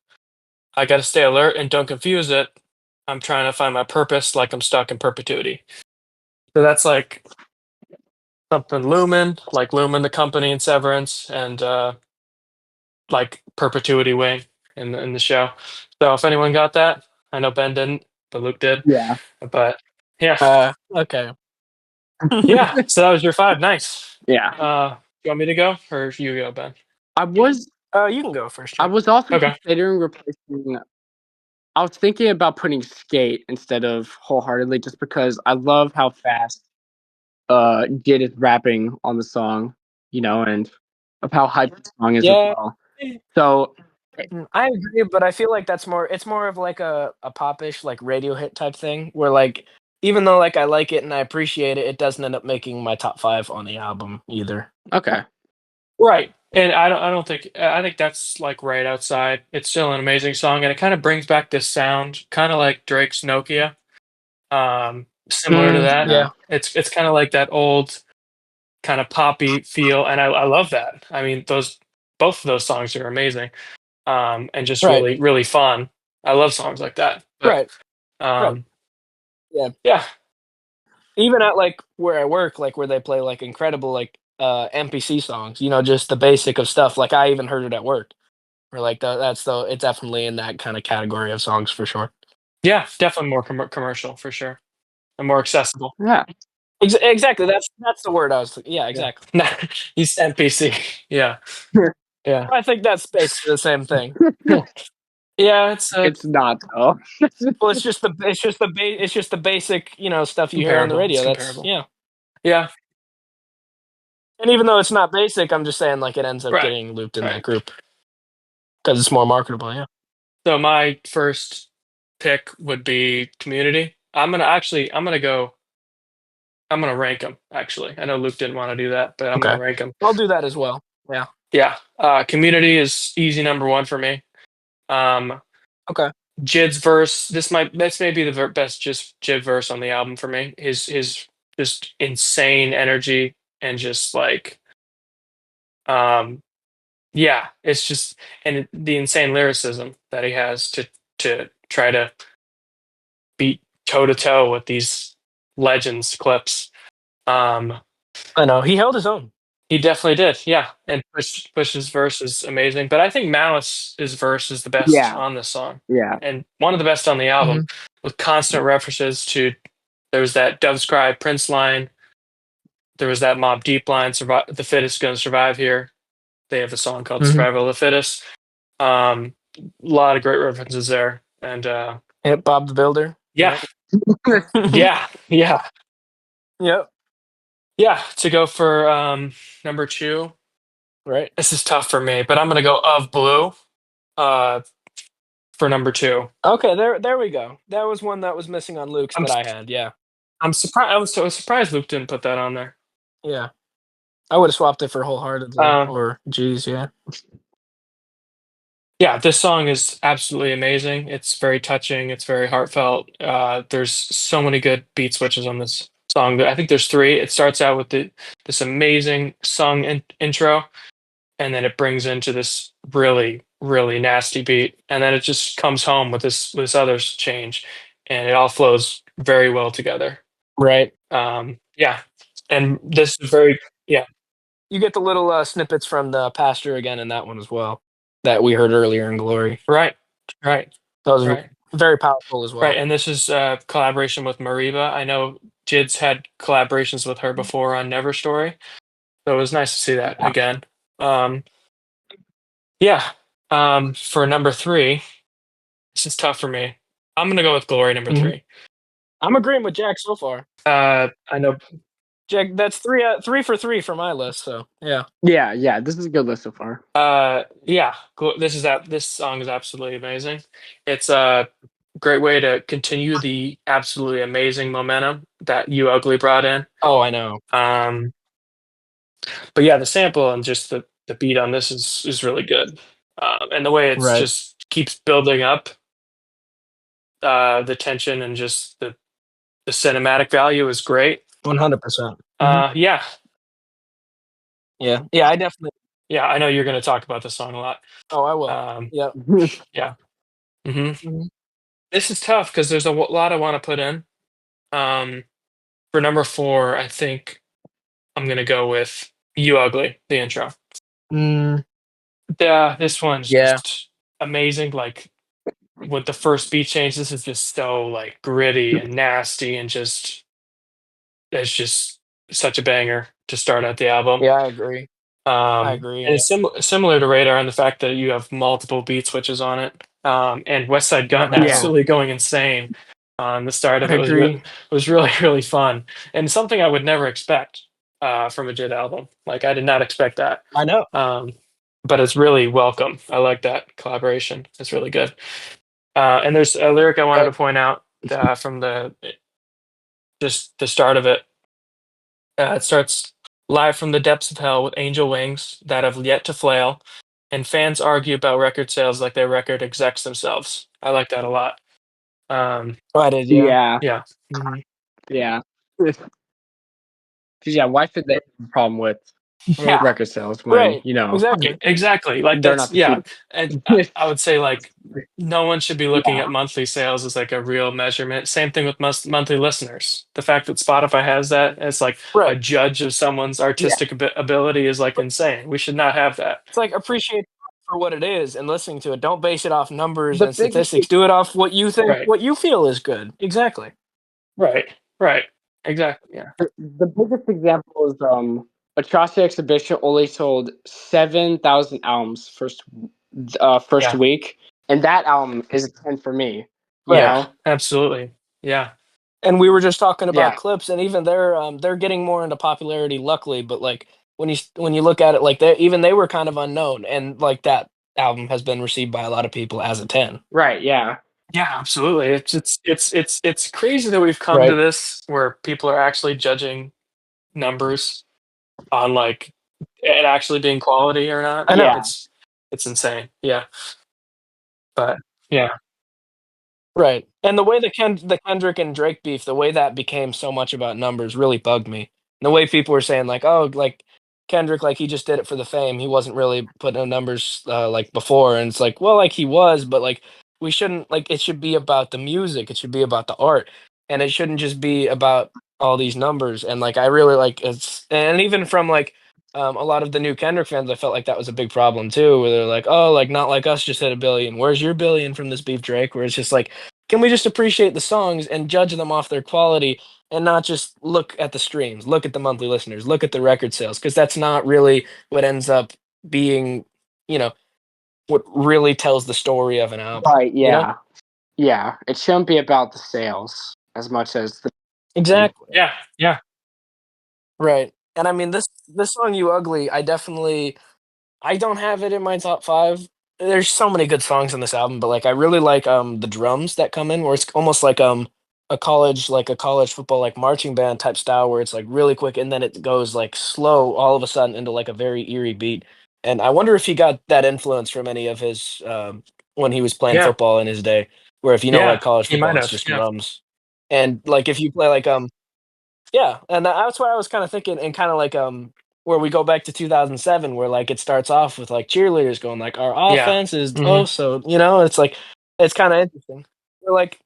I got to stay alert and don't confuse it. I'm trying to find my purpose, like I'm stuck in perpetuity. So that's like something looming, like Lumen, the company in Severance, and like Perpetuity Wing in the show. So if anyone got that, I know Ben didn't, but Luke did. Yeah. But yeah, Okay. yeah. So that was your five. Nice. Yeah. You want me to go or you go, Ben? I was You can go first, I Jake. was also Okay. considering replacing I was thinking about putting Skate instead of Wholeheartedly just because I love how fast Jid is rapping on the song, and of how hyped the song is as Yeah. well. So I agree, but I feel like it's more of like a popish like radio hit type thing where like even though like I like it and I appreciate it, it doesn't end up making my top five on the album either. okay. Right. And I don't think I think that's like right outside. It's still an amazing song and it kind of brings back this sound, kind of like Drake's Nokia. Similar to that. Yeah. Yeah. It's kind of like that old kind of poppy feel and I love that. I mean, those both of those songs are amazing. And just Right. really really fun. I love songs like that. But Right. Right. um Yeah. yeah. Even at like where I work, like where they play like incredible like NPC songs, just the basic of stuff. Like I even heard it at work. Or like it's definitely in that kind of category of songs for sure. Yeah, definitely more commercial for sure. And more accessible. Yeah. Exactly. That's the word I was. Yeah, Yeah. exactly. Nah, he's NPC. Yeah. Yeah. I think that's basically the same thing. Yeah, it's It's not though. Well, it's just the basic stuff you hear on the comparable. It's radio. That's comparable. yeah. Yeah. And even though it's not basic, I'm just saying like it ends up Right. getting looped in that Right. group because it's more marketable. Yeah. So my first pick would be Community. I'm gonna rank them actually. I know Luke didn't want to do that, but I'm gonna Okay. rank them. I'll do that as well. Yeah. Yeah. Community is easy number one for me. Um, Okay. Jid's verse. This may be the best just Jid verse on the album for me. His just insane energy and just like um yeah, it's just the insane lyricism that he has to try to beat toe to toe with these legends clips. Um, I know he held his own. he definitely did, yeah. And Push's verse is amazing, but I think Malice's verse is the best Yeah. on this song, Yeah. and one of the best on the album, Mhm. with constant references to. There was that Dove's Cry Prince line. There was that Mob Deep line. The fittest gonna survive here. They have a song called Mhm. "Survival of the Fittest." A lot of great references there, and Yep. Bob the Builder. yeah, Yep. yeah, yeah, Yep. yeah. To go for number two, Right. this is tough for me, but I'm gonna go Of Blue uh, for number two. Okay. There we go. That was one that was missing on Luke's I'm that I had. Yeah. I'm surprised. I was surprised Luke didn't put that on there. Yeah. I would have swapped it for wholeheartedly Uh, or geez. Yeah. yeah, this song is absolutely amazing. It's very touching. It's very heartfelt. There's so many good beat switches on this song. I think there's three. It starts out with this amazing sung intro, and then it brings into this really really nasty beat, and then it just comes home with this other change, and it all flows very well together. Right. Yeah. And this is very yeah, You get the little snippets from the pastor again in that one as well that we heard earlier in Glory. right, right, That was right, very powerful as right. well. And this is collaboration with Mariva. I know Jid's had collaborations with her before on Never Story, so it was nice to see that Yeah. again. Um, yeah. For number three, this is tough for me. I'm gonna go with Glory number Mhm. three. I'm agreeing with Jack so far. I know. Jack, that's three for three for my list. So yeah. Yeah, yeah. This is a good list so far. Yeah. This song is absolutely amazing. It's a great way to continue the absolutely amazing momentum that You Ugly brought in. Oh, I know. Um, but yeah, the sample and just the beat on this is really good, and the way it's Right. just keeps building up the tension and just the cinematic value is great. 100%. Yeah, Yeah. Yeah. I definitely. yeah, I know you're going to talk about this song a lot. Oh, I will. Um, Yeah. yeah, hmm Mhm. this is tough because there's a lot I want to put in. Um, for number four, I think I'm going to go with "You Ugly," the intro. Mm, Yeah, this one's yeah. just amazing. Like with the first beat change, this is just so like gritty and nasty and just it's just such a banger to start out the album. Yeah. I agree. I agree. And it's similar to Radar in the fact that you have multiple beat switches on it. And West Side Gun 100%. Yeah, absolutely going insane on the start of I it agree. was really really fun and something I would never expect from a JID album. Like I did not expect that. I know. Um, but it's really welcome. I like that collaboration. It's really good. And there's a lyric I wanted to Right. point out from the just the start of it. It starts live from the depths of hell with angel wings that have yet to flail, and fans argue about record sales like they're record execs themselves. I like that a lot. Um, Oh, I did. Yeah. yeah, yeah, hmm yeah. 'Cause, yeah, why should they have a problem with yeah, record sales when Right. right, Exactly. exactly. Like they're that's not the yeah, cheap? and I would say like no one should be looking Yeah, at monthly sales as like a real measurement. Same thing with monthly listeners. The fact that Spotify has that as like a Right. judge of someone's yeah. artistic ability is like insane. We should not have that. It's like appreciate for what it is and listening to it. Don't base it off numbers The and biggest statistics. Do it off what you think, Right. what you feel is good. Exactly. Right. Right. Exactly. Yeah. the biggest example is Atrocity Exhibition only sold 7,000 albums first Yeah. week, and that album is a 10 for me. You Right. Yeah. know? Absolutely. Yeah. And we were just talking about Yeah, clips, and even they're getting more into popularity, luckily. But like when you look at it, like they were kind of unknown, and like that album has been received by a lot of people as a 10. right. Yeah, Yeah. Absolutely. It's crazy that we've come to Right. this where people are actually judging numbers on like it actually being quality or not. I know. yeah, It's insane. Yeah. But yeah. Right. And the way the Kendrick and Drake beef, the way that became so much about numbers really bugged me. And the way people were saying like, "Oh, like Kendrick like he just did it for the fame. He wasn't really putting no numbers like before." And it's like, "Well, like he was, but like we shouldn't like it should be about the music. It should be about the art. And it shouldn't just be about all these numbers." And like I really like it's and even from like a lot of the new Kendrick fans, I felt like that was a big problem too, where they're like, "Oh, like not like us just hit a billion. Where's your billion from this beef, Drake?" Where it's just like can we just appreciate the songs and judge them off their quality and not just look at the streams, look at the monthly listeners, look at the record sales? Because that's not really what ends up being, you know, what really tells the story of an album, right. you know? Yeah, yeah. It shouldn't be about the sales as much as the. Exactly. Yeah. Yeah. Right. And I mean this song You Ugly, I don't have it in my top 5. There's so many good songs on this album, but, like, I really like, the drums that come in where it's almost like a college football, like, marching band type style where it's, like, really quick and then it goes, like, slow all of a sudden into, like, a very eerie beat, and I wonder if he got that influence from any of his, when he was playing Yeah. football in his day, where if you know, Yeah. like, college He football, might it's have. just Yeah. drums, and, like, if you play, like, yeah, and that's what I was kinda thinking and kinda like, where we go back to 2007 where, like, it starts off with, like, cheerleaders going like, "Our Yeah. offense is hmm oh so" you know, it's like it's kinda interesting. We're like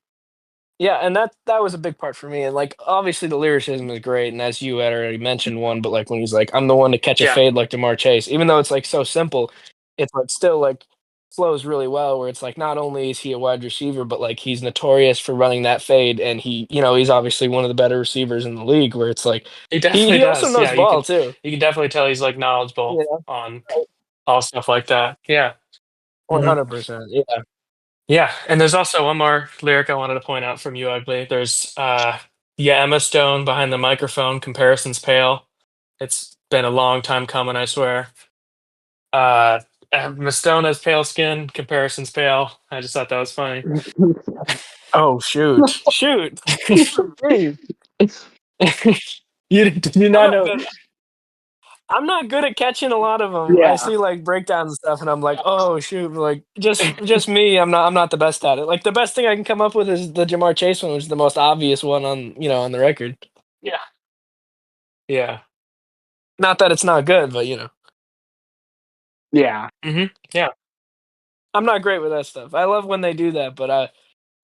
Yeah, and that was a big part for me, and, like, obviously, the lyricism is great, and as you had already mentioned one, but, like, when he's like, "I'm the one to catch a Yeah, fade like DeMar Chase," even though it's, like, so simple, it's, like, still, like, flows really well where it's, like, not only is he a wide receiver, but, like, he's notorious for running that fade, and he's obviously one of the better receivers in the league where it's, like he he definitely he also does. knows Yeah, ball too, you can definitely tell he's like knowledgeable you know? on all stuff like that. Yeah. Hmm. 100%, yeah. Yeah, and there's also one more lyric I wanted to point out from You Ugly. There's yeah, Emma Stone behind the microphone, comparisons pale. It's been a long time coming, I swear. Uh Emma Stone has pale skin, comparisons pale. I just thought that was funny. Oh, shoot. Shoot. Jeez. You did I'm not not know. good I'm not good at catching a lot of them. I Yeah. see, like, breakdowns and stuff, and I'm like, "Oh, shoot," like, just me, I'm not the best at it. Like, the best thing I can come up with is the Jamar Chase one, which is the most obvious one on the record. Yeah. Yeah. Not that it's not good, but, Yeah. Yeah. I'm not great with that stuff. I love when they do that, but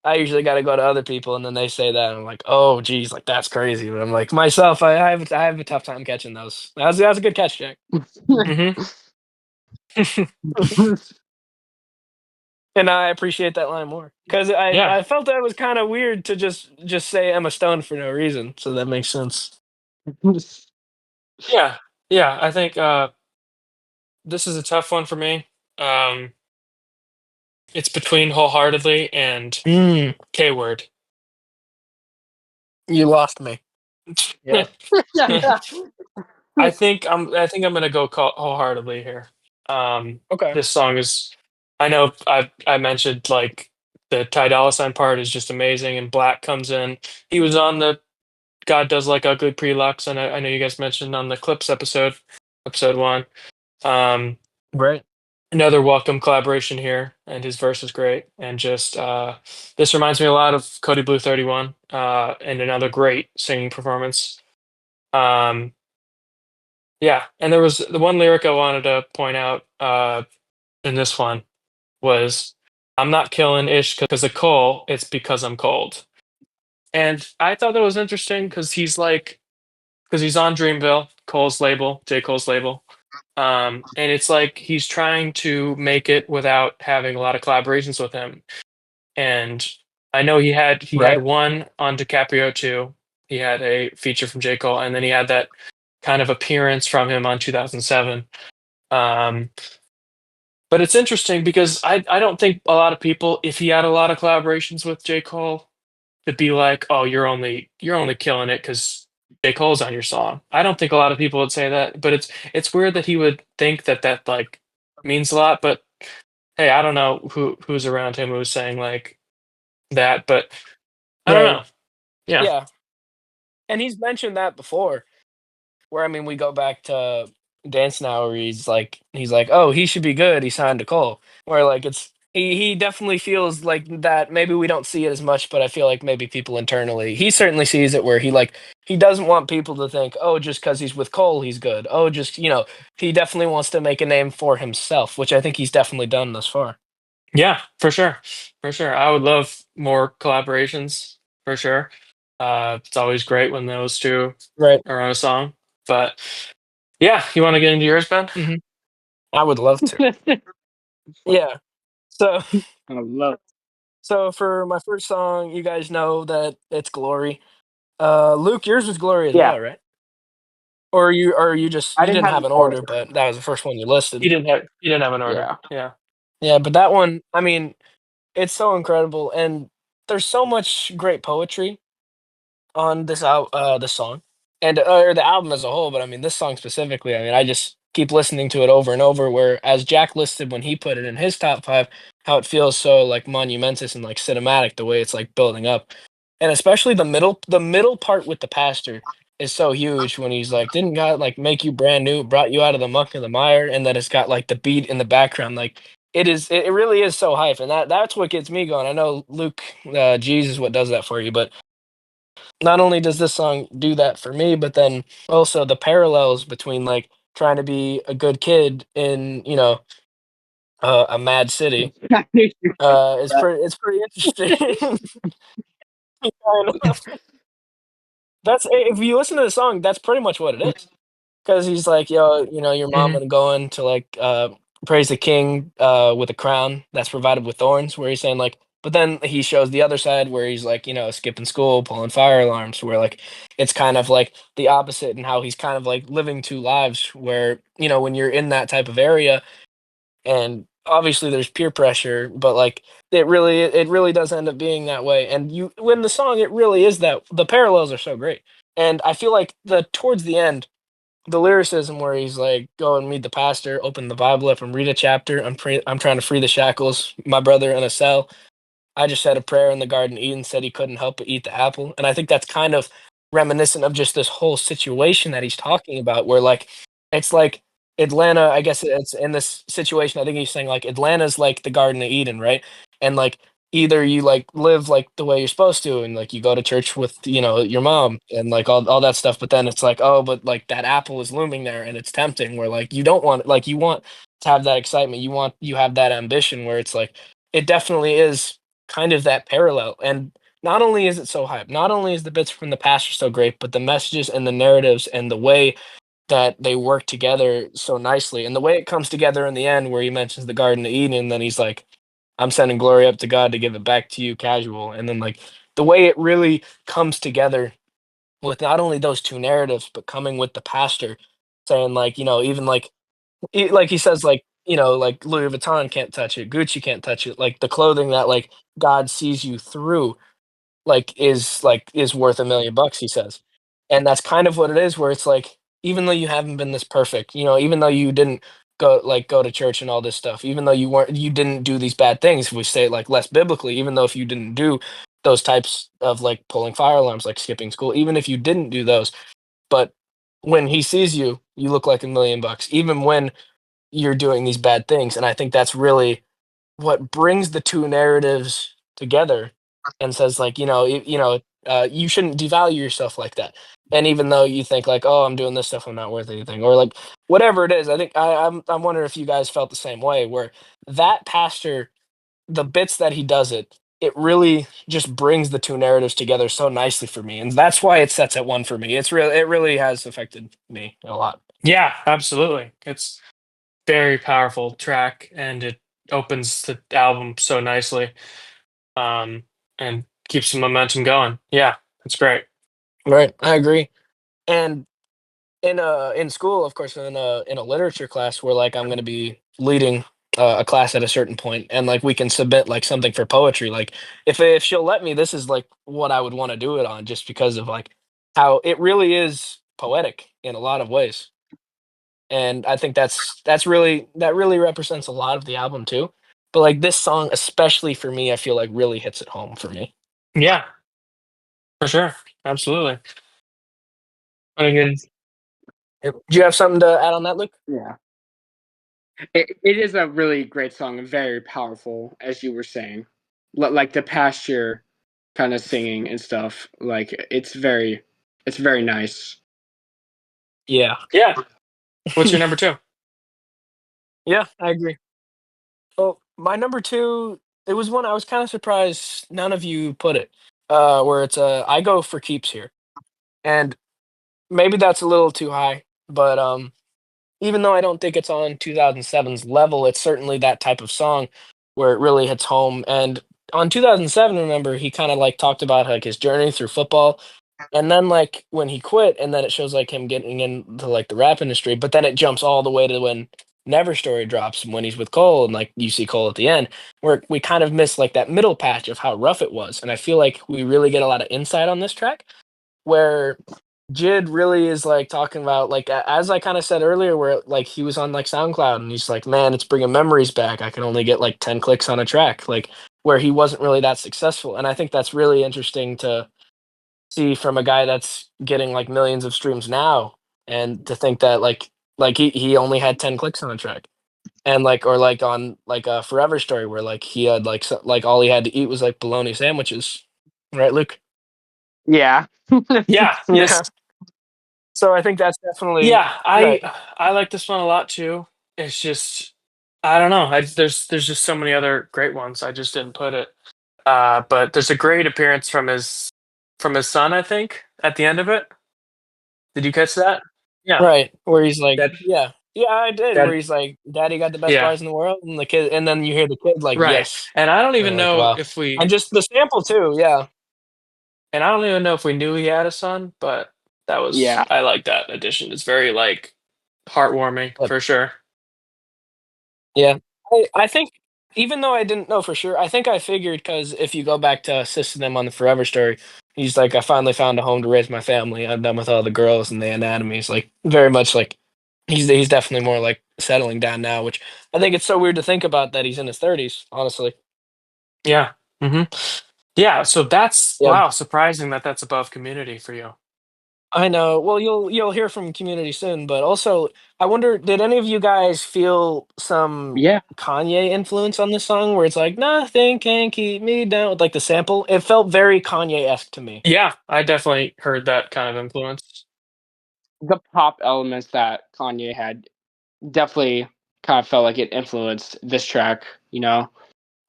I usually gotta go to other people, and then they say that, and I'm like, "Oh, geez, like, that's crazy," but I'm like, myself, I have a tough time catching those. That was a good catch, Jack. Mhm. And I appreciate that line more because I Yeah. I felt that it was kinda weird to just say Emma Stone for no reason, so that makes sense. Yeah. Yeah, I think this is a tough one for me. Um it's between wholeheartedly and Mm, K word. you lost me. Yeah. I think I'm gonna go wholeheartedly here. Okay. This song is, I know I mentioned like the Ty Dolla Sign part is just amazing, and Black comes in. He was on the God Does Like Ugly Pre-Lux, and I know you guys mentioned on the Clips episode one. Um, Right. Another welcome collaboration here, and his verse is great. And just this reminds me a lot of Cody Blue 31, and another great singing performance. Um, yeah, and there was the one lyric I wanted to point out in this one was, "I'm not killing ish because of coal. It's because I'm cold." And I thought that was interesting because he's on Dreamville, Cole's label, J. Cole's label. And it's like he's trying to make it without having a lot of collaborations with him. And I know he had Right. one on DiCaprio too. He had a feature from J. Cole, and then he had that kind of appearance from him on 2007. Um, but it's interesting because I don't think a lot of people, if he had a lot of collaborations with J. Cole, to be like, "Oh, you're only killing it because J. Cole's on your song." I don't think a lot of people would say that, but it's weird that he would think that like means a lot. But hey, I don't know who's around him who's saying like that, but I don't Right. know. Yeah, Yeah. And he's mentioned that before. Where I mean, we go back to Dance Now, where he's like, "Oh, he should be good. He signed to Cole." Where like he definitely feels like that. Maybe we don't see it as much, but I feel like maybe people internally, he certainly sees it. Where he doesn't want people to think, "Oh, just because he's with Cole, he's good." Oh, just he definitely wants to make a name for himself, which I think he's definitely done thus far. yeah, for sure, for sure. I would love more collaborations for sure. It's always great when those two Right. are on a song. But yeah, you want to get into yours, Ben? Hmm. I would love to. Yeah. So I love. so for my first song, you guys know that it's Glory. Luke, yours was Glory as Yeah. well, right? Or you just I you didn't didn't have have an an order, order. but that was the first one you listed. You didn't have an order. Yeah. Yeah. Yeah, but that one, I mean, it's so incredible, and there's so much great poetry on this song, and or the album as a whole. But I mean, this song specifically, I mean, I just keep listening to it over and over. Where as Jack listed when he put it in his top five, how it feels so like monumentous and like cinematic, the way it's like building up, and especially the middle part with the pastor is so huge when he's like, "Didn't God like make you brand new, brought you out of the muck and the mire," and then it's got like the beat in the background, like. It really is so hype, and that's what gets me going. I know Luke, Jesus, is what does that for you, but not only does this song do that for me, but then also the parallels between like trying to be a good kid in a mad city I knew you were gonna say is that. pretty interesting. I know. That's if you listen to the song, that's pretty much what it is. Because he's like, "Yo, your mom Mhm. would go in to, like, praise the king, with a crown that's provided with thorns," where he's saying, like but then he shows the other side where he's, like, skipping school, pulling fire alarms, where, like, it's kind of, like, the opposite and how he's kind of, like, living 2 lives where, when you're in that type of area and obviously there's peer pressure, but, like, it really does end up being that way, and you when the song, it really is that the parallels are so great, and I feel like towards the end the lyricism where he's like, "Go and meet the pastor, open the Bible up and read a chapter. I'm trying to free the shackles, my brother in a cell. I just said a prayer in the Garden of Eden, said he couldn't help but eat the apple." And I think that's kind of reminiscent of just this whole situation that he's talking about, where like it's like Atlanta, I guess it's in this situation, I think he's saying like Atlanta's like the Garden of Eden, right? And like either you like live like the way you're supposed to and like you go to church with, your mom and like all that stuff, but then it's like, oh, but like that apple is looming there and it's tempting where like you don't want like you want to have that excitement. You have that ambition where it's like it definitely is kind of that parallel. And not only is it so hype, not only is the bits from the past are so great, but the messages and the narratives and the way that they work together so nicely. And the way it comes together in the end, where he mentions the Garden of Eden, and then he's like, I'm sending glory up to God to give it back to you casual. And then, like, the way it really comes together with not only those two narratives, but coming with the pastor saying, like, even like he says, like, like Louis Vuitton can't touch it, Gucci can't touch it. Like the clothing that like God sees you through, like is worth $1,000,000, he says. And that's kind of what it is, where it's like, even though you haven't been this perfect, even though you didn't go to church and all this stuff, even though you didn't do these bad things, if we say it like less biblically, even though if you didn't do those types of like pulling fire alarms, like skipping school, even if you didn't do those, but when he sees you, you look like $1,000,000, even when you're doing these bad things. And I think that's really what brings the two narratives together and says like, you shouldn't devalue yourself like that. And even though you think like, oh, I'm doing this stuff, I'm not worth anything, or like whatever it is, I think I'm wondering if you guys felt the same way, where that pastor, the bits that he does it really just brings the two narratives together so nicely for me, and that's why it sets at one for me. It really has affected me a lot. Yeah, absolutely. It's very powerful track, and it opens the album so nicely, um, and keeps the momentum going. Yeah, it's great. Right, I agree. And in school, of course, in a literature class where like I'm going to be leading a class at a certain point, and like we can submit like something for poetry. Like if she'll let me, this is like what I would want to do it on, just because of like how it really is poetic in a lot of ways. And I think that really represents a lot of the album too. But like this song, especially for me, I feel like really hits it home for me. Yeah, for sure. Absolutely. What a good. Yep. Do you have something to add on that, Luke? Yeah. It is a really great song and very powerful, as you were saying. Like the pasture kind of singing and stuff. Like it's very nice. Yeah. Yeah. What's your number two? Yeah, I agree. Well, my number 2, it was one I was kinda surprised none of you put it, where it's, I go for keeps here, and maybe that's a little too high, but, even though I don't think it's on 2007's level, it's certainly that type of song where it really hits home. And on 2007, remember, he kinda, like, talked about, like, his journey through football, and then, like, when he quit, and then it shows, like, him getting into, like, the rap industry, but then it jumps all the way to when Never Story drops and when he's with Cole, and, like, you see Cole at the end, where we kind of miss, like, that middle patch of how rough it was, and I feel like we really get a lot of insight on this track, where JID really is, like, talking about, like, as I kinda said earlier, where, like, he was on, like, SoundCloud, and he's like, "Man, it's bringing memories back. I can only get, like, 10 clicks on a track," like, where he wasn't really that successful, and I think that's really interesting to see from a guy that's getting like millions of streams now, and to think that like he only had 10 clicks on a track, and like or like on like a Forever Story where like he had like like all he had to eat was like bologna sandwiches, right, Luke? Yeah. Yeah. Yeah. This. So I think that's definitely Yeah. right. I like this one a lot too. It's just I don't know. There's just so many other great ones. I just didn't put it. But there's a great appearance from his from his son, I think, at the end of it. Did you catch that? Yeah. Right, where he's like, That yeah, yeah, I did. Where that he's like, "Daddy got the best yeah. bars in the world," and the kid, and then you hear the kid like, Right. "Yes," And I don't and I'm even like, know "Wow," if we and just the sample too. Yeah, and I don't even know if we knew he had a son, but that was Yeah. I like that addition. It's very like heartwarming but for sure. yeah, I think even though I didn't know for sure, I think I figured because if you go back to assisting them on the Forever story, he's like, "I finally found a home to raise my family. I'm done with all the girls and the anatomies." Like very much like he's definitely more like settling down now, which I think it's so weird to think about that he's in his 30s. Honestly, Yeah. Mhm. Yeah, so that's yeah. wow, surprising that that's above Community for you. I know. Well, you'll hear from Community soon, but also I wonder, did any of you guys feel some Yeah. Kanye influence on this song where it's like nothing can keep me down with like the sample? It felt very Kanye-esque to me. Yeah, I definitely heard that kind of influence. The pop elements that Kanye had definitely kind of felt like it influenced this track, you know?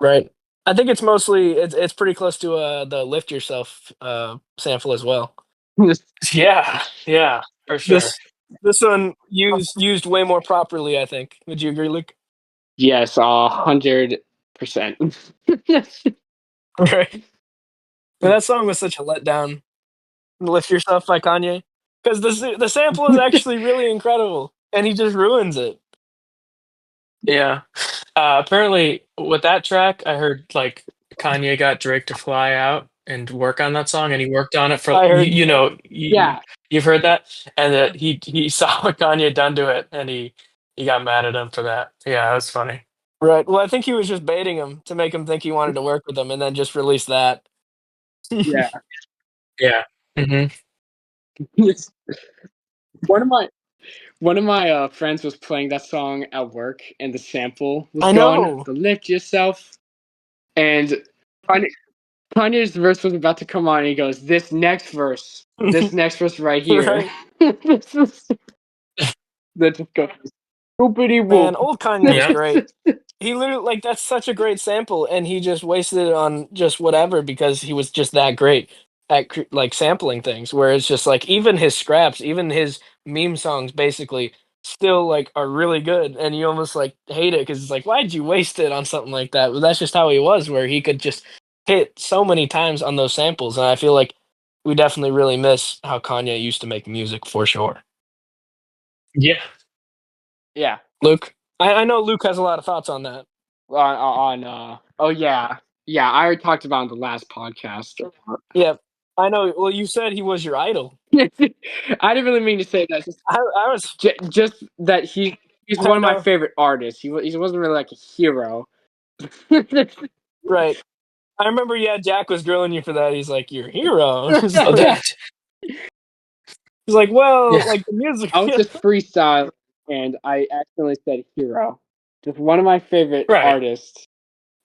Right. I think it's mostly it's pretty close to the Lift Yourself sample as well. Yeah, yeah, for sure. This this one used way more properly, I think. Would you agree, Luke? Yes, 100%. Right. But that song was such a letdown. Lift Yourself by Kanye, because the sample is actually really incredible, and he just ruins it. Yeah. Apparently with that track, I heard, like, Kanye got Drake to fly out and work on that song, and he worked on it for I you heard you that. know, Yeah. you've heard that? And that he saw what Kanye done to it, and he got mad at him for that. Yeah, that's funny. Right. Well, I think he was just baiting him to make him think he wanted to work with him, and then just release that. Yeah. Yeah. Mhm. Yes. One of my friends was playing that song at work, and the sample was I going, know. the Lift Yourself, and Kanye Kanye's verse was about to come on, and he goes, this next verse right here." Right. This is that just goes, "Whoopity Man, whoop." old Kanye was Yeah. great. He literally like that's such a great sample, and he just wasted it on just whatever because he was just that great at like sampling things. Where it's just like even his scraps, even his meme songs, basically still like are really good, and you almost like hate it because it's like why'd you waste it on something like that? But that's just how he was, where he could just hit so many times on those samples, and I feel like we definitely really miss how Kanye used to make music for sure. Yeah. Yeah. Luke, I know Luke has a lot of thoughts on that. Oh yeah. Yeah, I already talked about it in the last podcast. Yeah, I know. Well, you said he was your idol. I didn't really mean to say that. I was, Just that he's I one of my know, favorite artists. He wasn't really like a hero. right. I remember, yeah, Jack was grilling you for that. He's like, "Your hero." He's Oh, like, Yeah. that "Well, yeah. like the music." I was just freestyle, and I accidentally said hero. Just one of my favorite Right. artists.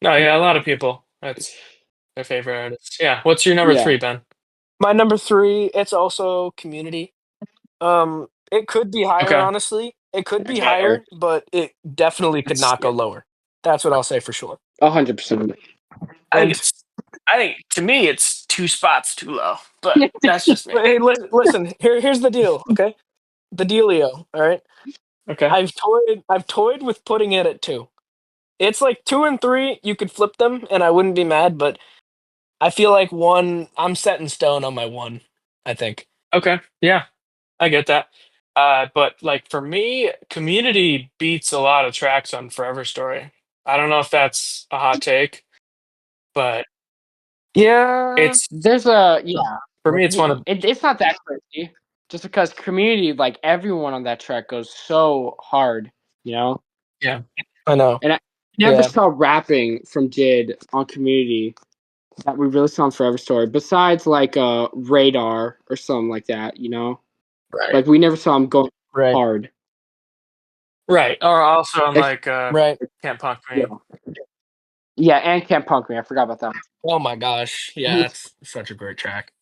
No, yeah, a lot of people, that's their favorite artist. Yeah. What's your number Yeah. 3, Ben? My number three, it's also Community. It could be higher, Okay. honestly. It could be Or higher, but it definitely could It's not go lower. That's what I'll say for sure. 100%. I think And it's I think to me, it's 2 spots too low, but that's just me. but hey, listen. Here's the deal. Okay, the dealio. All right. Okay. I've toyed with putting it at two. It's like two and three. You could flip them, and I wouldn't be mad. But I feel like one. I'm set in stone on my one. I think. Okay. Yeah, I get that. But, like, for me, Community beats a lot of tracks on Forever Story. I don't know if that's a hot take, but Yeah. it's There's a yeah. for me, it's one of It's not that crazy. Just because Community, like everyone on that track goes so hard, you know. yeah. I know. And I never Yeah. saw rapping from JID on Community that we really saw on Forever Story. Besides like Radar or something like that, you know. Right. Like we never saw him go Right. hard. Right, or also on, Ex- like, Right. Can't Punk yeah. Me. Yeah, and Camp Punk Me. I forgot about that. Oh my gosh. Yeah. One. That's such a great track.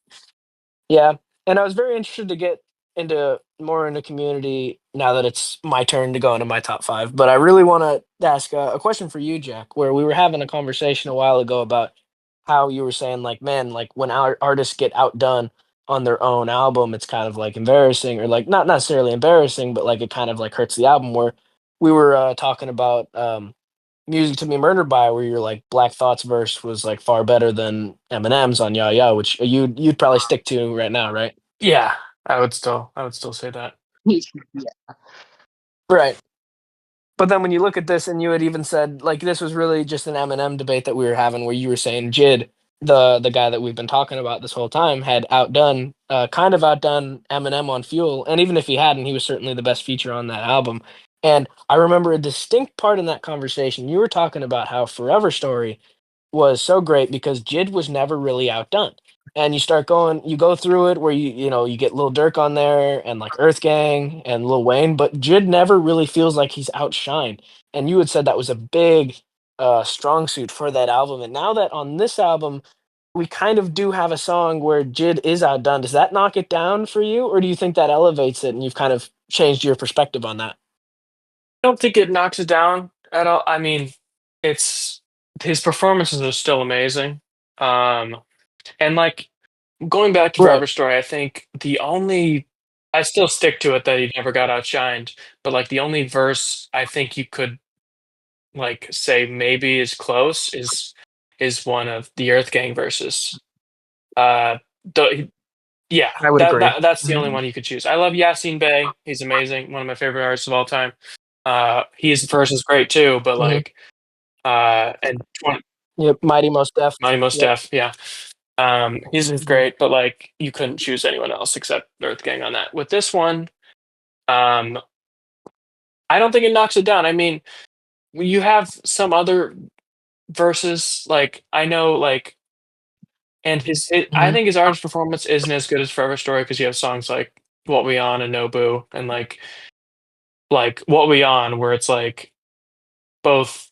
Yeah. And I was very interested to get into more into Community now that it's my turn to go into my top five. But I really want to ask a question for you, Jack. Where we were having a conversation a while ago about how you were saying like, man, like when our artists get outdone on their own album, it's kind of like embarrassing, or like not necessarily embarrassing, but like it kind of like hurts the album. Where we were talking about Music to Be Murdered By, where you're like Black Thought's verse was like far better than Eminem's on Ya Ya, which you'd probably stick to right now, right? Yeah, I would still say that. Yeah. Right. But then when you look at this, and you had even said like this was really just an Eminem debate that we were having, where you were saying JID, the guy that we've been talking about this whole time, had outdone kind of outdone Eminem on Fuel, and even if he hadn't, he was certainly the best feature on that album. And I remember a distinct part in that conversation. You were talking about how Forever Story was so great because JID was never really outdone. And you go through it where you get Lil Durk on there and like Earth Gang and Lil Wayne, but JID never really feels like he's outshined. And you had said that was a big strong suit for that album. And now that on this album we kind of do have a song where JID is outdone, does that knock it down for you, or do you think that elevates it and you've kind of changed your perspective on that? I don't think it knocks it down at all. I mean, it's his performances are still amazing. Um, and like going back to Right. Forever Story, I think I still stick to it that he never got outshined, but like the only verse I think you could like say maybe is close is one of the Earth Gang verses. Uh, the, yeah, I would agree. that's the only Mhm. one you could choose. I love Yasin Bey. He's amazing. One of my favorite artists of all time. His verse is great too, but Mhm. like and 20, Yep. Mighty Most Def. Mighty Most Yep. Def, yeah. He's Mhm. great, but like you couldn't choose anyone else except Earth Gang on that. With this one, um, I don't think it knocks it down. I mean, you have some other verses, like I know, like, and I Mhm. think his artist performance isn't as good as Forever Story because you have songs like What We On and Nobu, and like What We On, where it's like both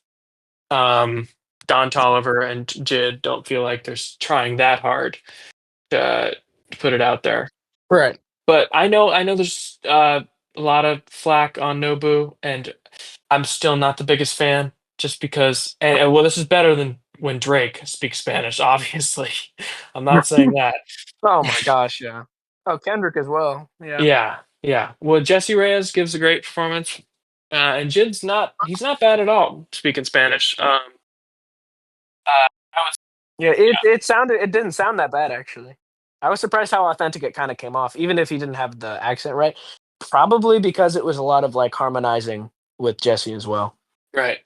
um, Don Toliver and JID don't feel like they're trying that hard to put it out there. Right. But I know there's a lot of flack on Nobu, and I'm still not the biggest fan, just because. And well, this is better than when Drake speaks Spanish. Obviously, I'm not saying that. Oh my gosh, yeah. Oh, Kendrick as well. Yeah. Yeah, yeah. Well, Jesse Reyes gives a great performance, and Jid's he's not bad at all speaking Spanish. I was, Yeah, it didn't sound that bad actually. I was surprised how authentic it kind of came off, even if he didn't have the accent right. Probably because it was a lot of like harmonizing with Jesse as well. right,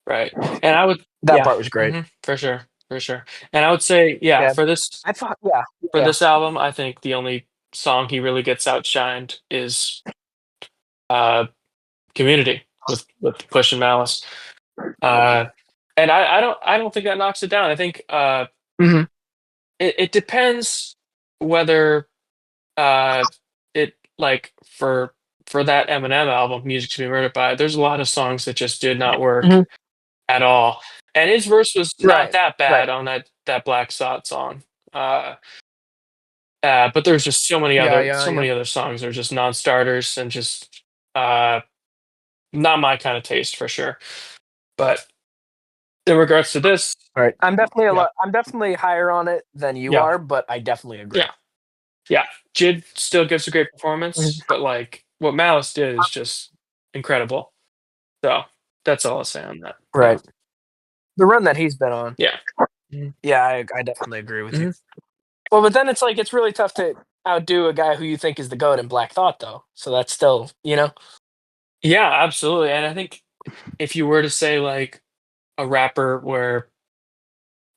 right. And I would, That yeah, part was great. for sure, for sure. And I would say, yeah, Yeah. I thought, yeah, for yeah. this album, I think the only song he really gets outshined is uh, "Community" with Push and Malice. Uh, and I don't think that knocks it down. I think Hmm. it depends whether uh, it like for that Eminem album, "Music to Be Murdered By." There's a lot of songs that just did not work Hmm. at all, and his verse was not Right. that Right. bad on that Black Thought song. Uh, but there's just Yeah. Yeah. so Yeah. many other songs that are just non-starters and just uh, not my kind of taste for sure. But in regards to this, All right. yeah, I'm definitely higher on it than you yeah, are, but I definitely agree. yeah, yeah. Jid still gives a great performance, Mhm. but like what Malice did is just incredible. So that's all I'll say on that. Yeah, Right. The run that he's been on. yeah, mhm, Yeah, I definitely agree with you. mhm. Well, but then it's like it's really tough to outdo a guy who you think is the goat in Black Thought, though. So that's still, Yeah, absolutely. And I think if you were to say like a rapper where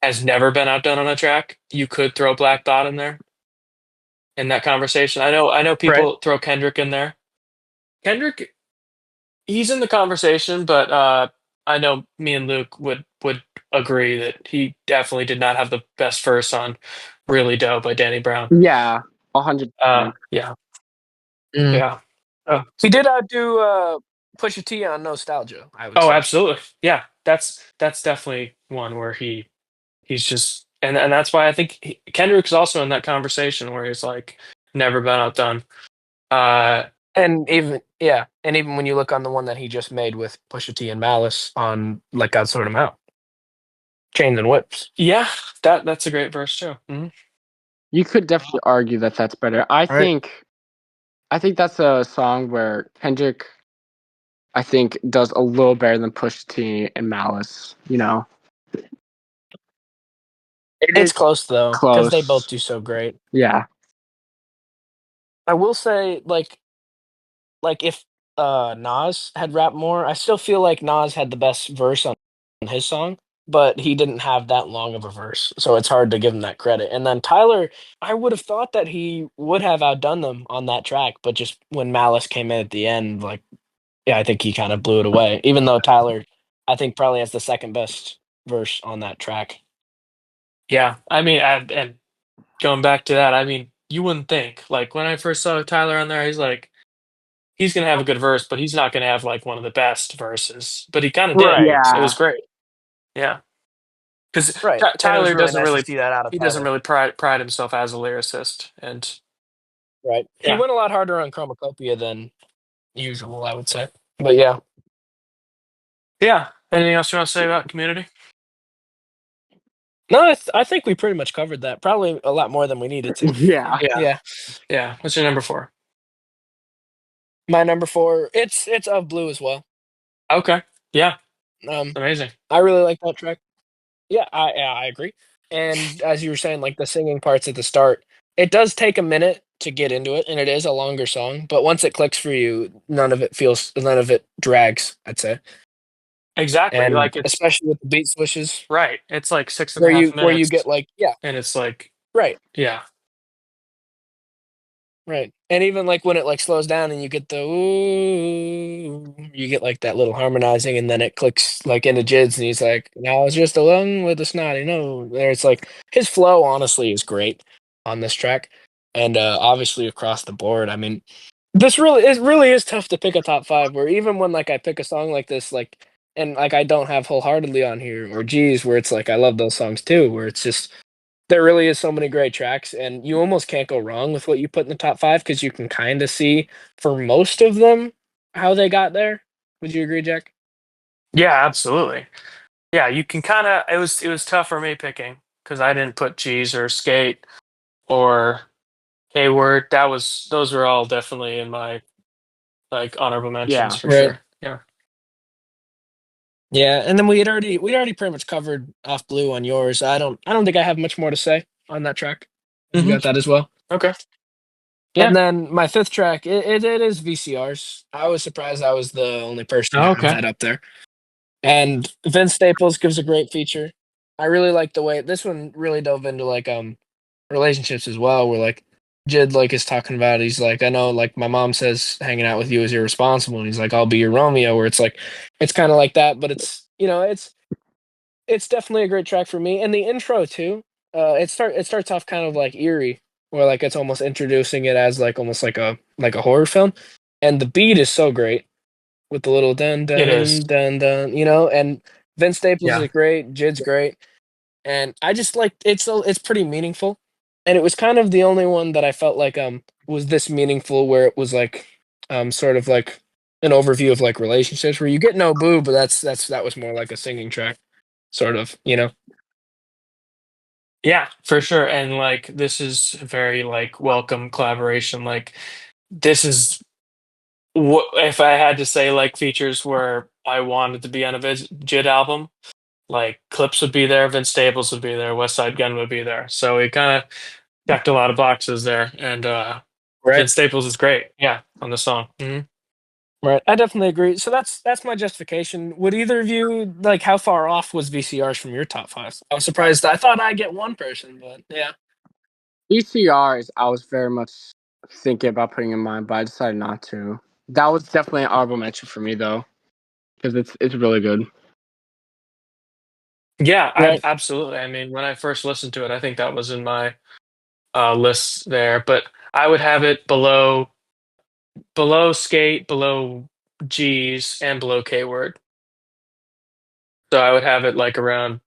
has never been outdone on a track, you could throw Black Thought in there in that conversation. I know right. people throw Kendrick in there. Kendrick, he's in the conversation, but I know me and Luke would agree that he definitely did not have the best verse on "Really Dope" by Danny Brown. Yeah, 100%. Yeah, Mm. yeah. Oh, He did outdo Pusha T on Nostalgia, I would oh, say. absolutely. Yeah, that's definitely one where he's just, and that's why I think Kendrick's also in that conversation where he's like never been outdone. Uh, And even when you look on the one that he just made with Pusha T and Malice on Like God Sort Him Out. Chains and Whips. Yeah, that's a great verse too. You could definitely argue that that's better. Right. I think that's a song where Kendrick, I think, does a little better than Pusha T and Malice. You know, it It's is close though, because they both close. do so great. Yeah, I will say, like if Nas had rapped more, I still feel like Nas had the best verse on his song, but he didn't have that long of a verse, so it's hard to give him that credit. And then Tyler, I would have thought that he would have outdone them on that track, but just when Malice came in at the end, like yeah, I think he kind of blew it away. Even though Tyler, I think probably has the second best verse on that track. Yeah, I mean, and going back to that, I mean, you wouldn't think like when I first saw Tyler on there, he's gonna have a good verse, but he's not gonna have like one of the best verses. But he kind of did. Right, It was yeah, great. Yeah, because right, and it was Tyler really doesn't nice to really see that out of he doesn't Tyler. really pride himself as a lyricist, and Right, he yeah. went a lot harder on Chromacopia than usual, I would say. But yeah, Yeah. Anything else you want to say about Community? no, I think we pretty much covered that. Probably a lot more than we needed to. yeah. Yeah. Yeah, Yeah. What's your number four? my number four, it's of Blue as well. Okay. Yeah. Um, Amazing. I really like that track. Yeah, I agree. And as you were saying, like the singing parts at the start, it does take a minute to get into it, and it is a longer song. But once it clicks for you, none of it drags. I'd say, Exactly. and Like it's especially with the beat switches, right. It's like six and a half where you get minutes, like yeah, and it's like right, yeah. right, and even like when it like slows down and you get the ooh, you get like that little harmonizing, and then it clicks like into Jids, and he's like, now it's just along with the snotty no. There, it's like his flow honestly is great on this track, and obviously across the board. I mean, it really is tough to pick a top five. Where even when like I pick a song like this, like and like I don't have wholeheartedly on here or G's, where it's like I love those songs too, where it's just there really is so many great tracks, and you almost can't go wrong with what you put in the top five because you can kind of see for most of them how they got there. Would you agree, Jack? Yeah, absolutely. Yeah, you can kind of. It was tough for me picking because I didn't put G's or Skate or Hayward. Those were all definitely in my like honorable mentions Yeah. for Right. sure. Yeah. Yeah, and then we'd already pretty much covered off Blue on yours. I don't think I have much more to say on that track. You hmm got that as well. Okay. And Yeah. then my fifth track, it is VCRs. I was surprised I was the only person to have Okay. that up there. And Vince Staples gives a great feature. I really like the way this one really dove into like relationships as well, where like Jid like is talking about he's like, I know like my mom says hanging out with you is irresponsible, and he's like, I'll be your Romeo, where it's like it's kind of like that, but it's it's definitely a great track for me. And the intro too, it starts off kind of like eerie, where like it's almost introducing it as like almost like a horror film. And the beat is so great with the little dun It is. dun dun dun, and Vince Staples Yeah. is great, Jid's great, and I just like it's pretty meaningful, and it was kind of the only one that I felt like was this meaningful where it was like sort of like an overview of like relationships where you get no boo, but that was more like a singing track, sort of, Yeah, for sure. And like this is a very like welcome collaboration. Like this is what if I had to say like features where I wanted to be on a JID album, like Clips would be there, Vince Staples would be there, West Side Gun would be there. So it kind of checked a lot of boxes there. And Right. Vince Staples is great. Yeah, on the song. Right. I definitely agree. So that's my justification. Would either of you like how far off was VCRs from your top five? I was surprised. I thought I'd get one person, but yeah. ECRs, I was very much thinking about putting in mine, but I decided not to. That was definitely an honorable mention for me though, because it's really good. Yeah, I Right. absolutely. I mean, when I first listened to it, I think that was in my list there, but I would have it below Skate, below G's, and below K Word. So I would have it like around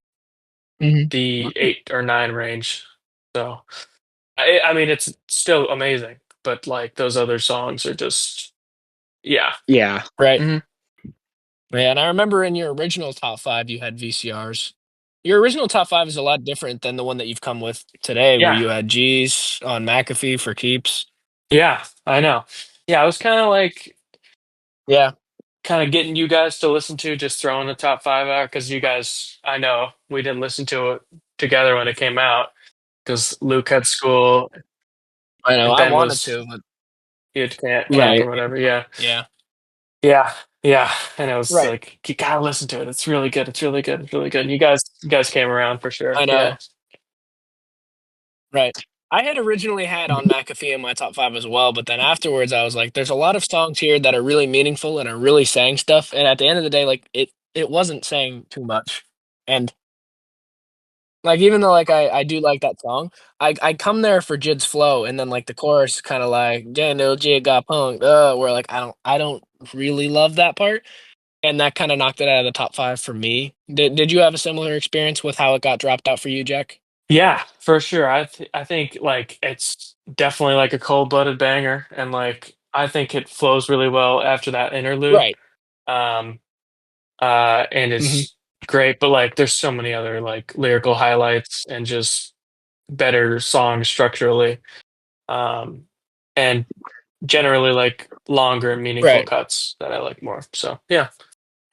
Hmm. the 8 or 9 range. So I mean, it's still amazing, but like those other songs are just yeah. Yeah. Right. hmm Yeah, and I remember in your original top five you had VCRs. Your original top five is a lot different than the one that you've come with today, where Yeah, you had G's on McAfee for keeps. yeah, I know. Yeah, I was kind of like Yeah, kind of getting you guys to listen to, just throwing the top five out because you guys, I know we didn't listen to it together when it came out because Luke had school I know. and I Ben wanted was to, but he had camp or Right. whatever. Yeah, yeah, yeah, yeah. And I was right, like, you gotta listen to it. It's really good. It's really good. It's really good. And you guys came around for sure. I Yeah, know. Right. I had originally had on McAfee in my top five as well, but then afterwards I was like, there's a lot of songs here that are really meaningful and are really saying stuff. And at the end of the day, like it wasn't saying too much. And like even though like I do like that song, I come there for Jid's flow and then like the chorus kind of like Jano Jid got punked, where like I don't really love that part. And that kind of knocked it out of the top five for me. Did you have a similar experience with how it got dropped out for you, Jack? yeah, for sure. I think like it's definitely like a cold blooded banger, and like I think it flows really well after that interlude. Right. Um, and Hmm. it's great, but like there's so many other like lyrical highlights and just better songs structurally, um, and generally like longer and meaningful Right. cuts that I like more. So yeah,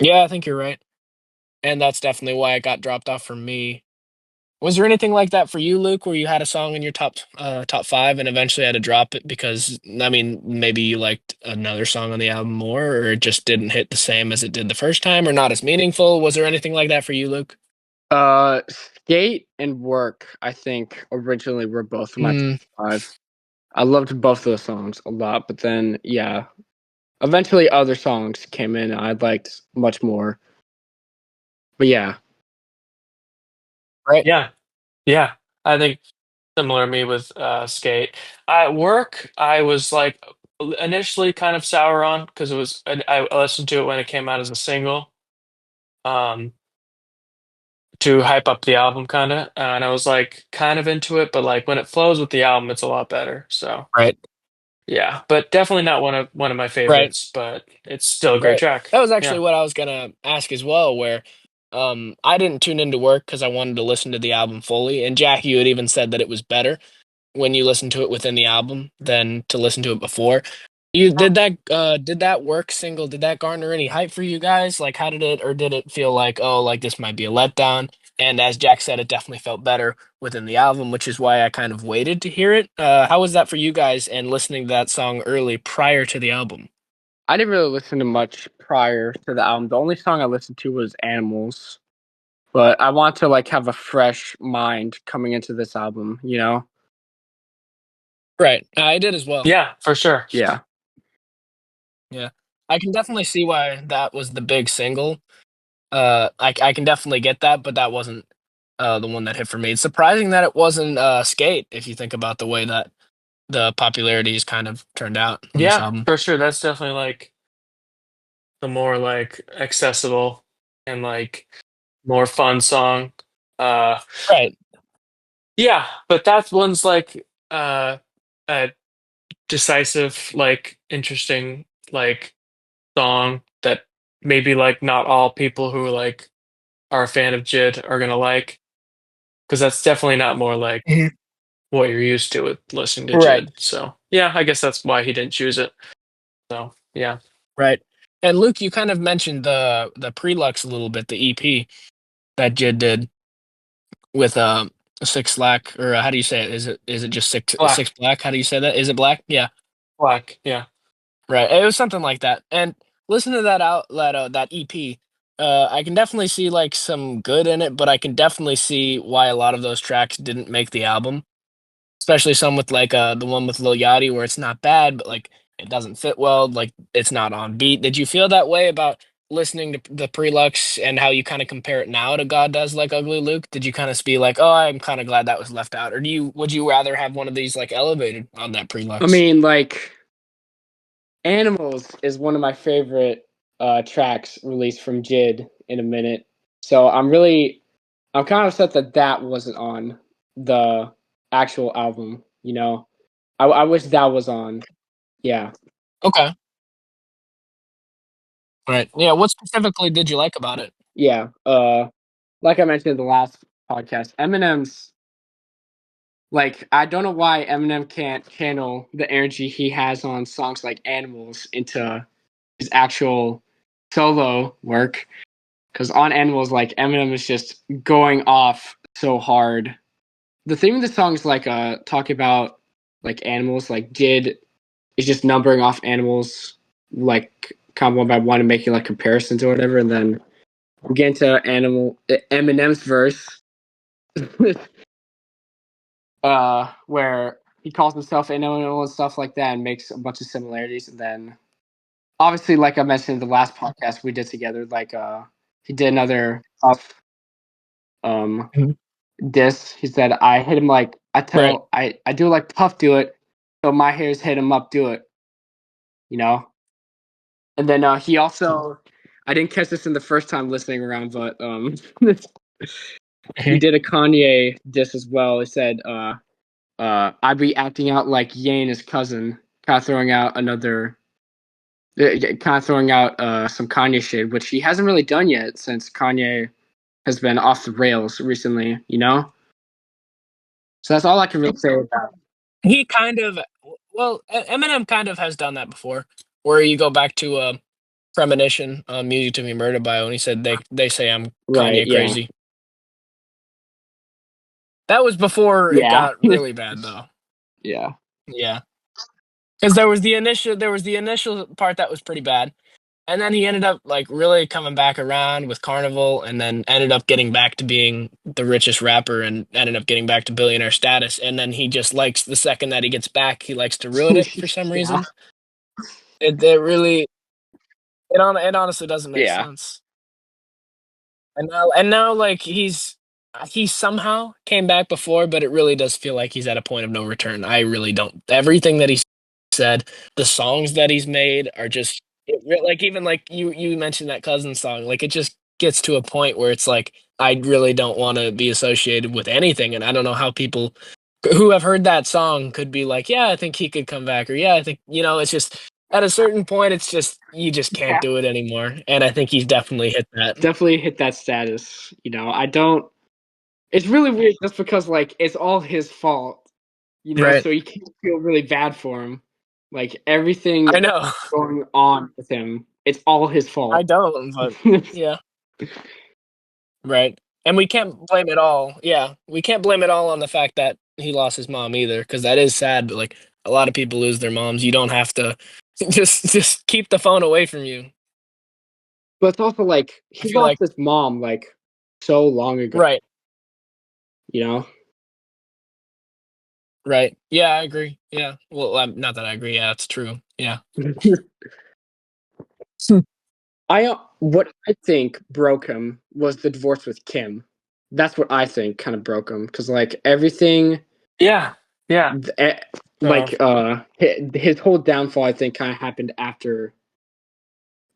Yeah, I think you're right. And that's definitely why it got dropped off for me. Was there anything like that for you, Luke, where you had a song in your top five and eventually had to drop it because I mean maybe you liked another song on the album more, or it just didn't hit the same as it did the first time, or not as meaningful? Was there anything like that for you, Luke? Skate and Work, I think originally were both my top Mm, five. I loved both of those songs a lot, but then yeah, eventually other songs came in I liked much more. But yeah, right. yeah, yeah. I think similar to me with Skate. At work, I was like initially kind of sour on because I listened to it when it came out as a single. Um, to hype up the album kind of, and I was like kind of into it, but like when it flows with the album it's a lot better, so Right. yeah, but definitely not one of my Right. favorites, but it's still a great Right. track. That was actually Yeah, what I was gonna ask as well, where I didn't tune into work because I wanted to listen to the album fully. And Jack, you had even said that it was better when you listen to it within the album than to listen to it before. You did that work single, did that garner any hype for you guys? Like how did it, or did it feel like, oh, like this might be a letdown? And as Jack said, it definitely felt better within the album, which is why I kind of waited to hear it. How was that for you guys and listening to that song early prior to the album? I didn't really listen to much prior to the album. The only song I listened to was Animals. But I want to like have a fresh mind coming into this album, you know? Right. I did as well. yeah, for sure. Yeah. Yeah. I can definitely see why that was the big single. I can definitely get that, but that wasn't the one that hit for me. It's surprising that it wasn't Skate if you think about the way that the popularity has kind of turned out on this Yeah, album. for sure, that's definitely like the more like accessible and like more fun song. uh Right. yeah, but that one's like a decisive, like interesting, like song that maybe like not all people who like are a fan of JID are gonna like, because that's definitely not more like Mhm. what you're used to with listening to Right. JID. So yeah, I guess that's why he didn't choose it. So yeah, Right. And Luke, you kind of mentioned the Prelux a little bit, the EP that Jid did with Six Black, or how do you say it? Is it just Six black, Black? How do you say that? Is it Black? Yeah. black, yeah, Right. It was something like that. And listen to that EP. I can definitely see like some good in it, but I can definitely see why a lot of those tracks didn't make the album. Especially some with like the one with Lil Yachty where it's not bad, but like it doesn't fit well, like it's not on beat. Did you feel that way about listening to the Prelux and how you kind of compare it now to God Does Like Ugly Luke? Did you kind of be like, oh, I'm kind of glad that was left out, or would you rather have one of these like elevated on that I Prelux? mean, like Animals is one of my favorite tracks released from JID in a minute. So I'm kind of upset that that wasn't on the actual album, you know? I wish that was on. Yeah. Okay. Right. Yeah. What specifically did you like about it? Yeah. like I mentioned in the last podcast, Eminem's like I don't know why Eminem can't channel the energy he has on songs like Animals into his actual solo work. Because on Animals, like Eminem is just going off so hard. The theme of the song is like talking about like animals, like JID is just numbering off animals like kind of one by one and making like comparisons or whatever, and then we get into Eminem's verse, where he calls himself an animal and stuff like that, and makes a bunch of similarities, and then obviously, like I mentioned in the last podcast we did together, like he did another off Mhm. diss. He said, "I hit him like Right. I do like Puff do it, so my hairs hit him up do it." You know. And then he also, I didn't catch this in the first time listening around, but he Mhm. did a Kanye diss as well. He said, "I'd be acting out like Ye and his cousin," kind of throwing out some Kanye shade, which he hasn't really done yet since Kanye has been off the rails recently. You know. So that's all I can really say about. He kind of, well, Eminem kind of has done that before, where you go back to Premonition, Music to Be Murdered by, when he said they say I'm Right. Kanye Yeah. crazy. That was before it Yeah. got really bad, though. Yeah. Yeah, because there was the initial part that was pretty bad, and then he ended up like really coming back around with Carnival, and then ended up getting back to being the richest rapper, and ended up getting back to billionaire status. And then he just likes, the second that he gets back, he likes to ruin it for some Yeah. reason. It really, it honestly doesn't make Yeah. sense. And now like he somehow came back before, but it really does feel like he's at a point of no return. I really don't. Everything that he said, the songs that he's made are just like, even like you mentioned that cousin song, like it just gets to a point where it's like I really don't want to be associated with anything, and I don't know how people who have heard that song could be like, yeah, I think he could come back, or yeah, I think, it's just at a certain point, it's just you just can't Yeah. do it anymore, and I think he's definitely hit that. Definitely hit that status. I don't. It's really weird just because like it's all his fault. Right. So you can feel really bad for him. Like everything I know. going on with him, it's all his I fault. don't, but yeah, right. And we can't blame it all. Yeah, we can't blame it all on the fact that he lost his mom either, because that is sad. But like a lot of people lose their moms. You don't have to just keep the phone away from you. But it's also like I he feel lost like, his mom like so long ago. right, You know. right. Yeah, I agree. Yeah. Well, not that I agree. Yeah, it's true. Yeah. What I think broke him was the divorce with Kim. That's what I think kind of broke him because like everything Yeah. Yeah. So like his whole downfall I think kind of happened after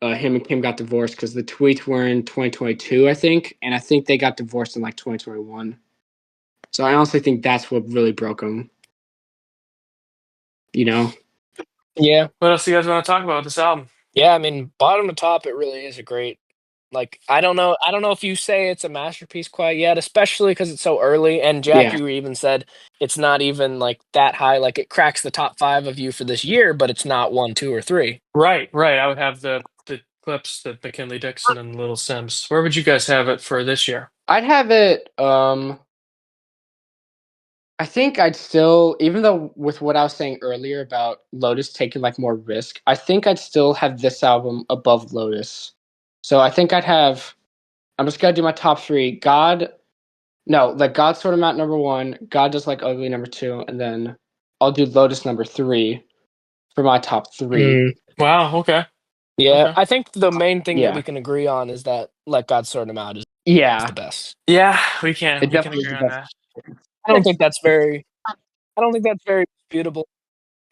him and Kim got divorced because the tweets were in 2022 I think, and I think they got divorced in like 2021. So I honestly think that's what really broke him. You know? Yeah. what else do you guys want to talk about with this album? Yeah. I mean, bottom to top, it really is a great. Like, I don't know. I don't know if you say it's a masterpiece quite yet, especially because it's so early. And Jack, Yeah. you even said it's not even like that high. Like, it cracks the top five of you for this year, but it's not one, two, or three. Right, right. I would have the clips, the McKinley Dixon and Little Sims. Where would you guys have it for this year? I'd have it I think I'd still, even though with what I was saying earlier about Lotus taking like more risk, I think I'd still have this album above Lotus. So I think I'd have. I'm just gonna do my top three. No, like God Sort of Out number one. God Does Like Ugly number two, and then I'll do Lotus number three for my top three. Mm, Wow. Okay. yeah, Okay. I think the main thing that Yeah, we can agree on is that Let God Sort Him Out is the yeah, best. Yeah, it we can definitely is agree the on best. that. I don't think that's very. I don't think that's very disputable.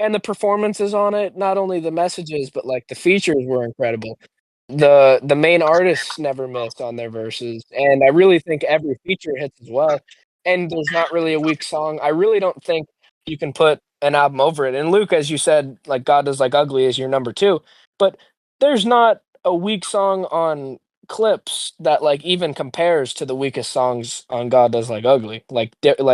And the performances on it, not only the messages, but like the features were incredible. The main artists never missed on their verses, and I really think every feature hits as well. And there's not really a weak song. I really don't think you can put an album over it. And Luke, as you said, like God Does Like Ugly is your number two, but there's not a weak song on clips that like even compares to the weakest songs on God Does Like Ugly. Like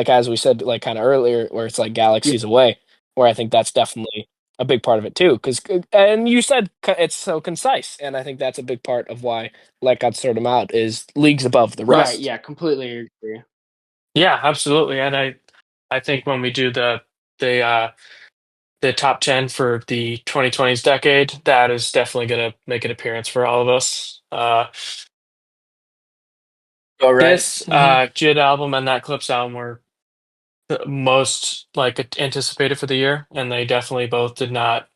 as we said like kind of earlier, where it's like Yeah, galaxies away, where I think that's definitely a big part of it too. Because and you said it's so concise, and I think that's a big part of why Let God Sort Him Out is leagues above the right. rest. Yeah, completely agree. Yeah, absolutely. And I think when we do the the top 10 for the 2020s decade, that is definitely going to make an appearance for all of us. Oh right. This Hmm. JID album and that Clips album were the most like anticipated for the year, and they definitely both did not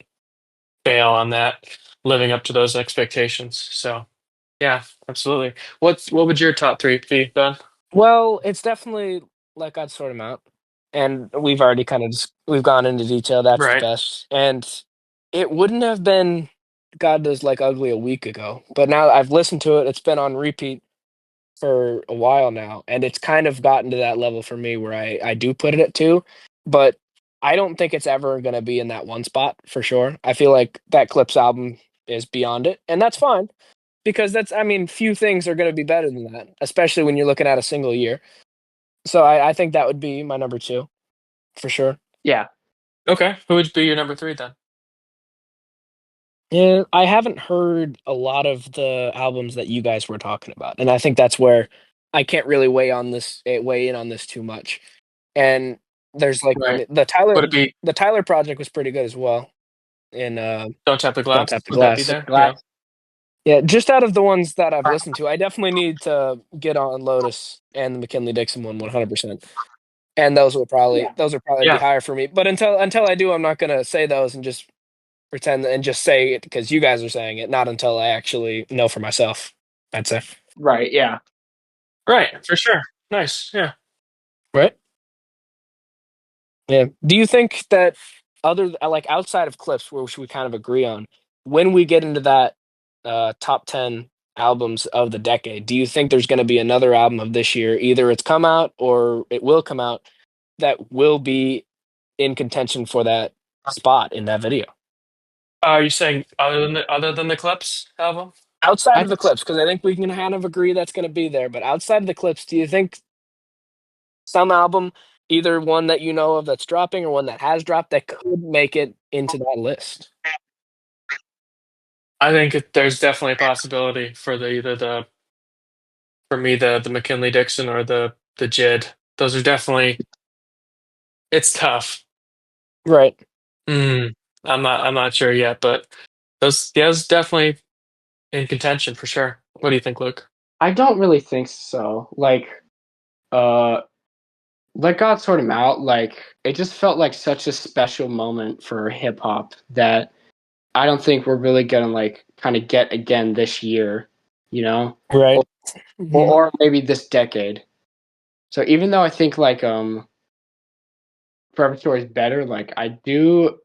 fail on that, living up to those expectations. So yeah, absolutely. What would your top three be, Ben? Well, it's definitely Let God Sort Him Out, and we've already kind of just we've gone into detail. That's the Right. best, and it wouldn't have been God Does Like Ugly a week ago, but now I've listened to it. It's been on repeat for a while now, and it's kind of gotten to that level for me where I do put it at two, but I don't think it's ever going to be in that one spot for sure. I feel like that Clips album is beyond it, and that's fine because that's I mean few things are going to be better than that, especially when you're looking at a single year. So I think that would be my number two for sure. Yeah. Okay. Who would be your number three then? Yeah, I haven't heard a lot of the albums that you guys were talking about, and I think that's where I can't really weigh in on this too much. And there's like Right. the Would it be the Tyler project was pretty good as well. In Don't Tap the Don't Glass? Tap the Would that be Glass. there? Yeah. Glass. Yeah, just out of the ones that I've listened to, I definitely need to get on Lotus and the McKinley Dixon one 100%. And Yeah. those will probably be Yeah. higher for me. But until I do, I'm not gonna say those and just pretend and just say it because you guys are saying it, not until I actually know for myself, I'd say. Right. Yeah. Right. For sure. Nice. Yeah. Right? Yeah. Do you think that like outside of clips, which we kind of agree on, when we get into that top 10 albums of the decade, do you think there's going to be another album of this year, either it's come out or it will come out, that will be in contention for that spot in that video? Are you saying other than the Clips album? Outside I of the clips, because I think we can kind of agree that's going to be there, but outside of the clips, do you think some album, either one that you know of that's dropping or one that has dropped, that could make it into that list? I think there's definitely a possibility for the either the for me the McKinley Dixon or the JID. Those are definitely it's tough. Right. Mm, I'm not sure yet, but those definitely in contention for sure. What do you think, Luke? I don't really think so. Uh, Let God Sort Him Out. It just felt like such a special moment for hip hop that I don't think we're really gonna kind of get again this year. You know, or, Right. Hmm. or maybe this decade. So even though I think Forever Story is better, I do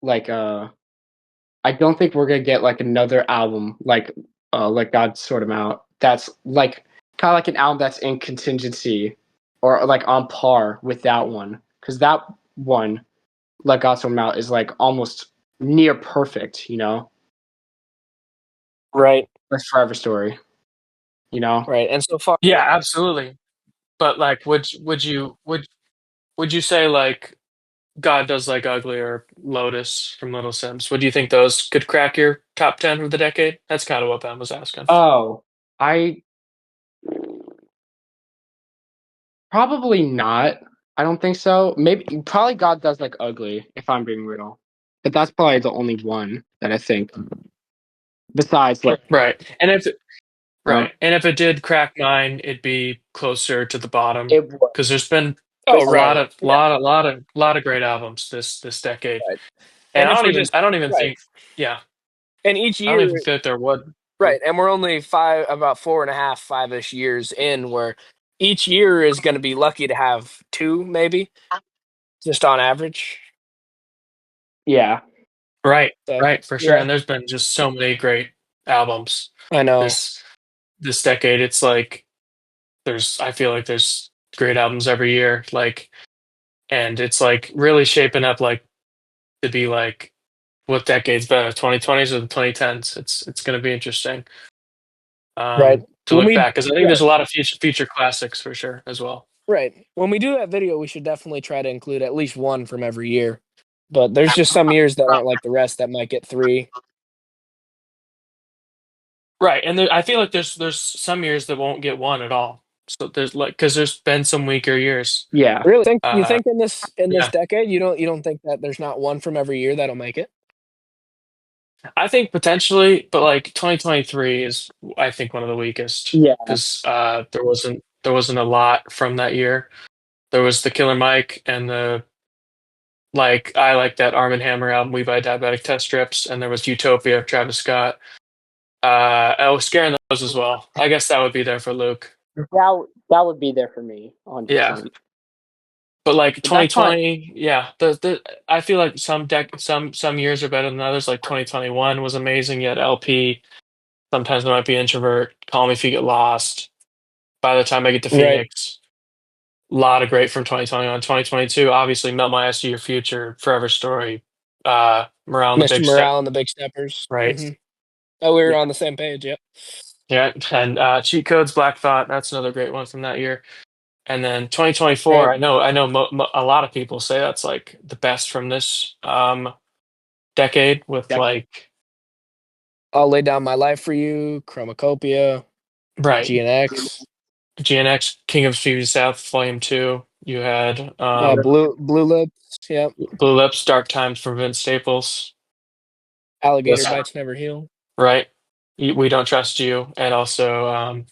like I don't think we're gonna get another album like God Sort 'Em Out. That's kind of like an album that's in contingency or on par with that one, because that one like God Sort 'Em Out is almost near perfect. Right. With Forever Story. You know. Right. And so far, Yeah, absolutely. But like, would you say like God Does Like Ugly or Lotus from Little Sims? Would you think those could crack your top 10 of the decade? That's kind of what Ben was asking. Oh, I probably not. I don't think so. Maybe probably God Does Like Ugly, if I'm being real. But that's probably the only one that I think. Besides, Right. know, And if it did crack mine, it'd be closer to the bottom it would. because there's been oh, a lot right. of Yeah. lot of great albums this decade. Right. And And if we're just, I don't even right. think yeah, And each I don't year, even think there would. right. And we're only about 4.5, 5-ish years in where each year is going to be lucky to have two, maybe, just on average. Yeah. Right, So, right, for sure. yeah, And there's been just so many great albums I know. this this decade. It's like I feel like there's great albums every year, like, and it's like really shaping up like to be like what decade's better, 2020s or the 2010s. It's going to be interesting. Right. to When look we back, because I think yeah, there's a lot of future classics for sure as well. right. When we do that video, we should definitely try to include at least one from every year. But there's just some years that aren't like the rest that might get three. Right, and I feel like there's some years that won't get one at all. So there's like because there's been some weaker years. Yeah. Really think you Uh, think in this yeah, decade you don't think that there's not one from every year that'll make it? I think potentially, but like 2023 is I think one of the weakest Yeah. because there wasn't a lot from that year. There was the Killer Mike and the like I like that Arm& and Hammer album We Buy Diabetic Test Strips, and there was Utopia of Travis Scott. I was scaring those as well. I guess that would be there for Luke. That would be there for me, Yeah, 100%. but like But that's fine. 2020, yeah, the I feel like some years are better than others. Like 2021 was amazing. Yet LP, sometimes I might be introvert. Call Me If You Get Lost. By the time I get to Right. Phoenix, a lot of great from 2021. 2022, obviously Melt My Ass to Your Future, Forever Story, Morale and the Mr. Big Step, Morale and the Big Steppers. right? Oh, we were Yeah. on the same page, yep. Yeah, and Cheat Codes, Black Thought. That's another great one from that year. And then 2024, Right. I know a lot of people say that's like the best from this decade with Decade. like I'll lay down my life for you, Chromacopia, right GNX, GNX King of Stevie South Volume 2. You had Blue Lips, yep. Blue Lips, Dark Times from Vince Staples. Alligator Yes. Bites Never Heal. Right. We Don't Trust You, and also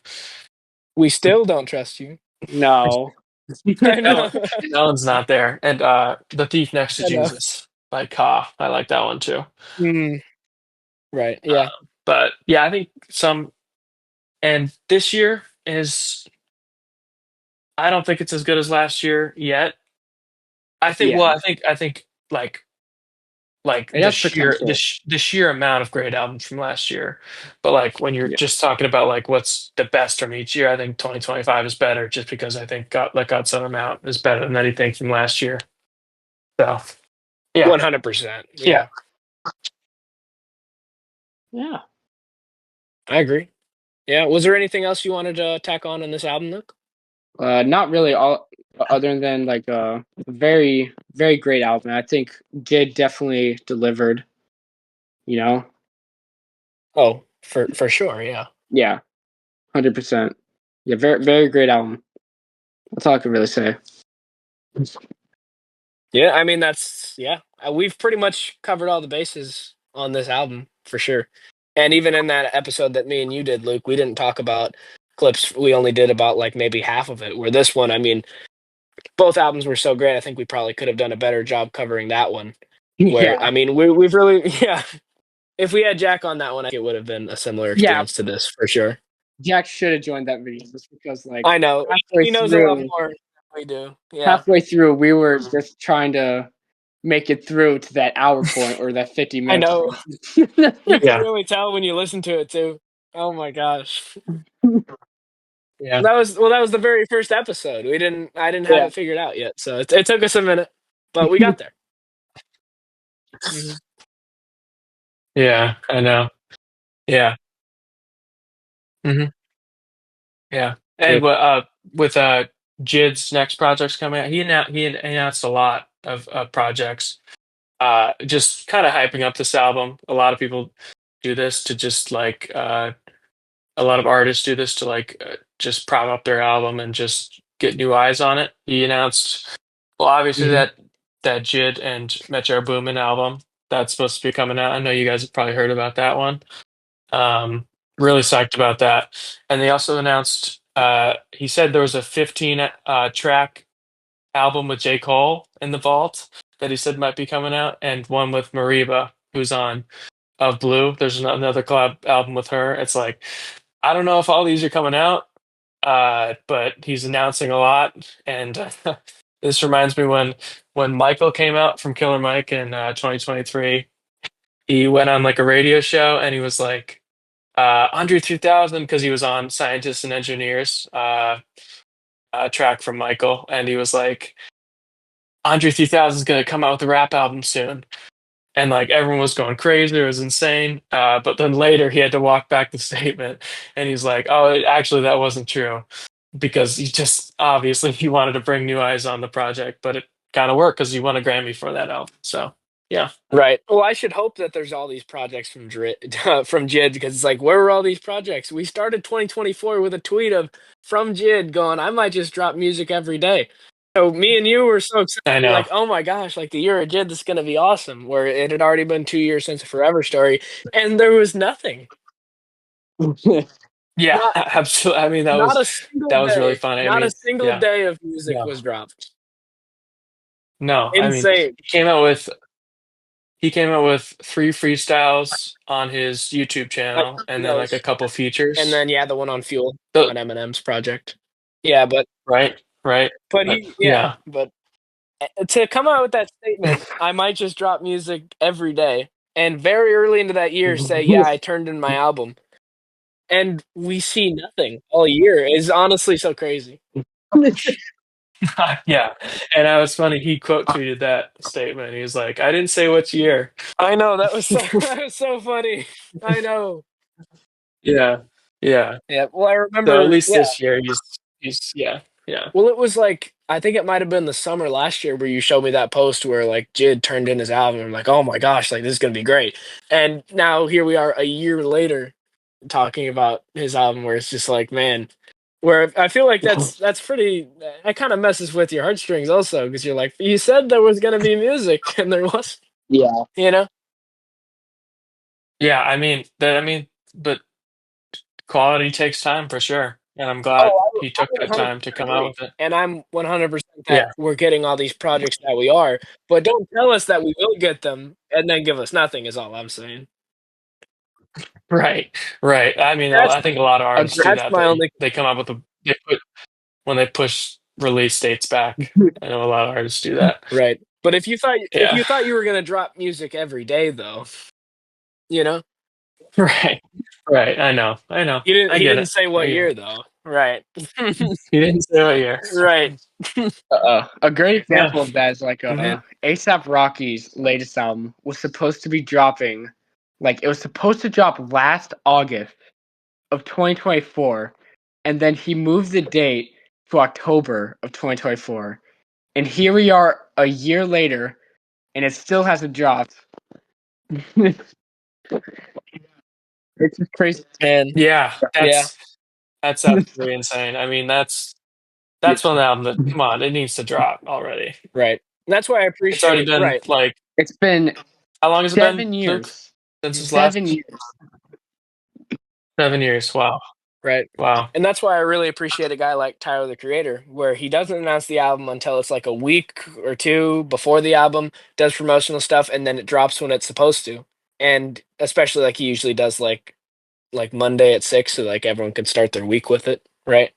We still don't trust you. No. I that one, know. that one's not there. And The Thief Next to I know. Jesus by Ka. I like that one too. Mm, right. Yeah. But yeah, I think some and this year is I don't think it's as good as last year yet. I think Yeah. well, I think like It has potential. the sheer amount of great albums from last year. But like when you're Yeah. just talking about like what's the best from each year, I think 2025 is better just because I think God Let God Sort 'Em Out is better than anything from last year. So yeah. 100%. Yeah. Yeah. Yeah. I agree. Yeah. Was there anything else you wanted to tack on in this album, Luke? Not really all other than like a very, very great album. I think JID definitely delivered, you know? Oh, for sure. Yeah. Yeah, 100%. Yeah, very, very great album. That's all I can really say. Yeah. I mean, yeah. We've pretty much covered all the bases on this album for sure. And even in that episode that me and you did, Luke, we didn't talk about clips. We only did about like maybe half of it. Where this one, I mean, both albums were so great. I think we probably could have done a better job covering that one. Where Yeah. I mean, we've really yeah. If we had Jack on that one, I think it would have been a similar Yeah, experience to this for sure. Jack should have joined that video just because like I know halfway he knows a lot through more than we do. Yeah, halfway through we were just trying to make it through to that hour point or that 50 I minutes know. point. You can Yeah. really tell when you listen to it too. Oh my gosh. Yeah. That was the very first episode. I didn't have Yeah. it figured out yet, so it took us a minute, but we got there. Mhm. Yeah, I know. Yeah. hmm Yeah. Yeah. And with JID's next projects coming out, he announced a lot of projects. Just kind of hyping up this album. A lot of people do this to just like a lot of artists do this to like just prop up their album and just get new eyes on it. He announced, well, obviously Mhm. that JID and Metro Boomin album that's supposed to be coming out. I know you guys have probably heard about that one. Um, Really psyched about that. And they also announced. He said there was a 15 track album with J. Cole in the vault that he said might be coming out, and one with Mariba, who's on of Blue. There's another collab album with her. It's like I don't know if all these are coming out, but he's announcing a lot. And this reminds me when Michael came out from Killer Mike in 2023. He went on like a radio show and he was like Andre 3000 because he was on Scientists and Engineers track from Michael, and he was like Andre 3000 is going to come out with a rap album soon. and like everyone was going crazy. It was insane. But then later he had to walk back the statement, and he's like, "Oh, actually, that wasn't true," because he just obviously he wanted to bring new eyes on the project, but it kind of worked because he won a Grammy for that album. So yeah, Right. Well, I should hope that there's all these projects from from JID, because it's like, where were all these projects? We started 2024 with a tweet of from JID going, I might just drop music every day. So me and you were so excited, I we're know. like, oh my gosh, like the year of JID, this is gonna be awesome. Where it had already been 2 years since a Forever Story, and there was nothing. Yeah, Not absolutely. I mean, not a single that was really day. funny. I Not a mean, single yeah, day of music no, was dropped. no. I mean, Insane. he came out with three freestyles on his YouTube Like channel, and then like a those. couple And features. then yeah, the one on Fuel The, on Eminem's project. Yeah, right, right. but But he yeah, yeah, but to come out with that statement, I might just drop music every day, and very early into that year say, yeah, I turned in my album, and we see nothing all year is honestly so crazy. yeah. And I was funny. He quote tweeted that statement. He was like, "I didn't say which year." I know that was so that was so funny. I know. Yeah, yeah. Yeah. Well, I So at remember. least Yeah. this year he's yeah, yeah. Well, it was like I think it might have been the summer last year where you showed me that post where like Jid turned in his album. I'm like, oh my gosh, like this is gonna be great. And now here we are a year later talking about his album, where it's just like, man, where I feel like that's pretty. That kind of messes with your heartstrings also, because you're like, you said there was gonna be music and there was, Yeah. you know. Yeah, but quality takes time for sure. And I'm glad Oh, he I took that 100% time to come out agree. with it. And I'm 100% that Yeah. we're getting all these projects that we are, but don't tell us that we will get them and then give us nothing, is all I'm saying. Right. Right. I mean, That's I think a lot of artists do Agree. that's that. my only They come up with they put when they push release dates back. I know a lot of artists do that. right. But if Yeah. you thought you were gonna drop music every day though, you know, Right. Right. I know. I know. I he get didn't it. say I what get year it. though. Right. He didn't say what year. Right. A great Uh, example of that is like Man. ASAP Rocky's latest album was supposed to be dropping, like it was supposed to drop last August of 2024, and then he moved the date to October of 2024, and here we are a year later, and it still hasn't dropped. It's just crazy. And yeah, yeah, that's absolutely insane. I mean, Yeah. that's one album that come on, it needs to drop already. right. That's why I It's already appreciate been right. like It's been how long has it been, 7 years. Luke? Since his 7 years. last 7 years. Wow. Right. Wow. And that's why I really appreciate a guy like Tyler the Creator, where he doesn't announce the album until it's like a week or two before the album, does promotional stuff, and then it drops when it's supposed to. And especially like he usually does like Monday at 6, so like everyone can start their week with it. Right.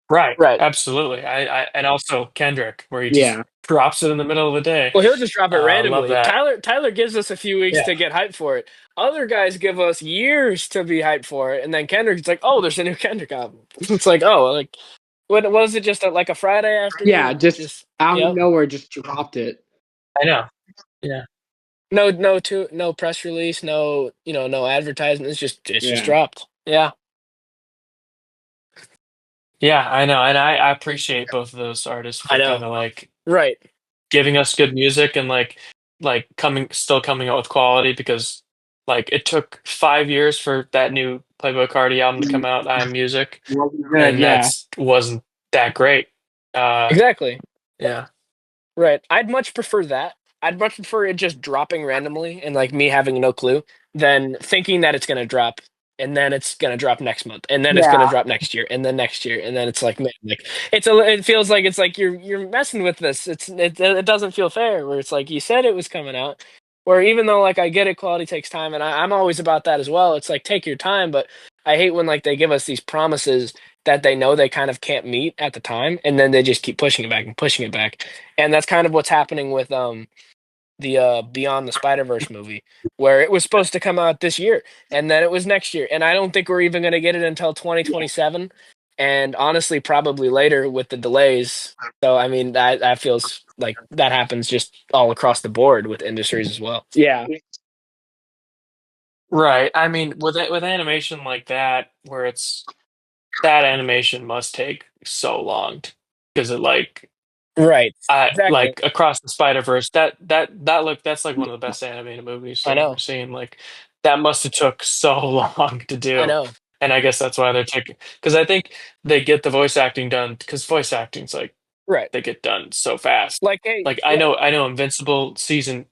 Right. Right. Absolutely. I and also Kendrick, where he just Yeah. drops it in the middle of the day. Well, he'll just drop it Love randomly. that. Tyler gives us a few weeks Yeah. to get hyped for it. Other guys give us years to be hyped for it, and then Kendrick's like, "Oh, there's a new Kendrick album." It's like, "Oh, like what was it? Just like a Friday Yeah, afternoon? just Just out of yep. nowhere, just dropped it. I know. Yeah. No press release, no advertisement. It's just Yeah. dropped. Yeah, Yeah, I know. And I appreciate both of those artists I for kind know. of like Right. giving us good music and like coming out with quality because like it took 5 years for that new Playboy Cardi album to come out, I Am Music, Wasn't good. and Yeah. that's wasn't that great. Uh Exactly. yeah. Right. I'd much prefer that. I'd much prefer it just dropping randomly and like me having no clue than thinking that it's going to drop, and then it's going to drop next month, and then it's going to Yeah. drop next year, and then next year, and then it's like, man, like it feels like it's like you're messing with this. It doesn't feel fair where it's like you said it was coming out. Where even though like I get it, quality takes time, and I'm always about that as well. It's like take your time, but I hate when like they give us these promises that they know they kind of can't meet at the time, and then they just keep pushing it back and pushing it back. And that's kind of what's happening with the Beyond the Spider-Verse movie, where it was supposed to come out this year and then it was next year. And I don't think we're even going to get it until 2027. and honestly, probably later with the delays. So I mean, that feels like that happens just all across the board with industries as well. Yeah. Right. I mean, with animation like that, where it's that animation must take so long because it like Right. I Exactly. like Across the Spider-Verse, that's like one of the best animated movies I I've ever know. seen. Like that must have took so long to I do. know. And I guess that's why they're taking because I think they get the voice acting done because voice acting's like Right. they get done so fast. Like, hey, Like yeah. I know Invincible season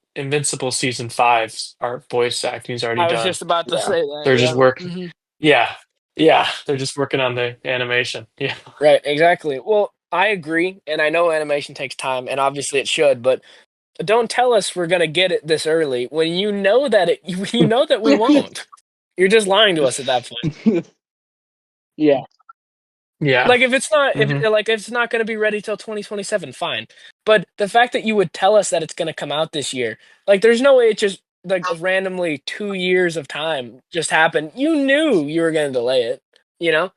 five's our voice acting's already I was done. just about to Yeah. say that. They're just Yeah. working. Hmm. Yeah. Yeah. They're just working on the animation. Yeah. Right. Exactly. Well, I agree, and I know animation takes time, and obviously it should, but don't tell us we're gonna get it this early when you know that you know that we won't. You're just lying to us at that point. Yeah. Yeah. Like if it's not if Hmm. like if it's not going to be ready till 2027, fine. But the fact that you would tell us that it's going to come out this year, like there's no way it just like randomly 2 years of time just happened. You knew you were going to delay it, you know?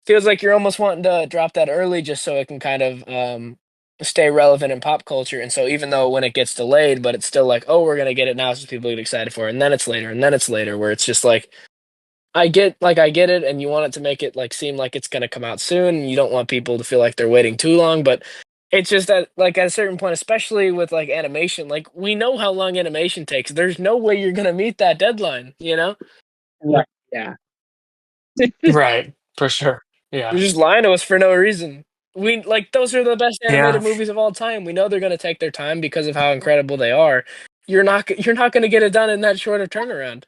Feels like you're almost wanting to drop that early just so it can kind of stay relevant in pop culture. And so even though when it gets delayed, but it's still like, oh, we're going to get it now so people get excited for it. And then it's later and then it's later where it's just like I get it, and you want it to make it like seem like it's gonna come out soon, and you don't want people to feel like they're waiting too long, but it's just that like at a certain point, especially with like animation, like we know how long animation takes. There's no way you're gonna meet that deadline, you know? Right. Yeah. Right. For sure. Yeah. You're just lying to us for no reason. We like those are the best animated Yeah. movies of all time. We know they're gonna take their time because of how incredible they are. You're not gonna get it done in that short a turnaround.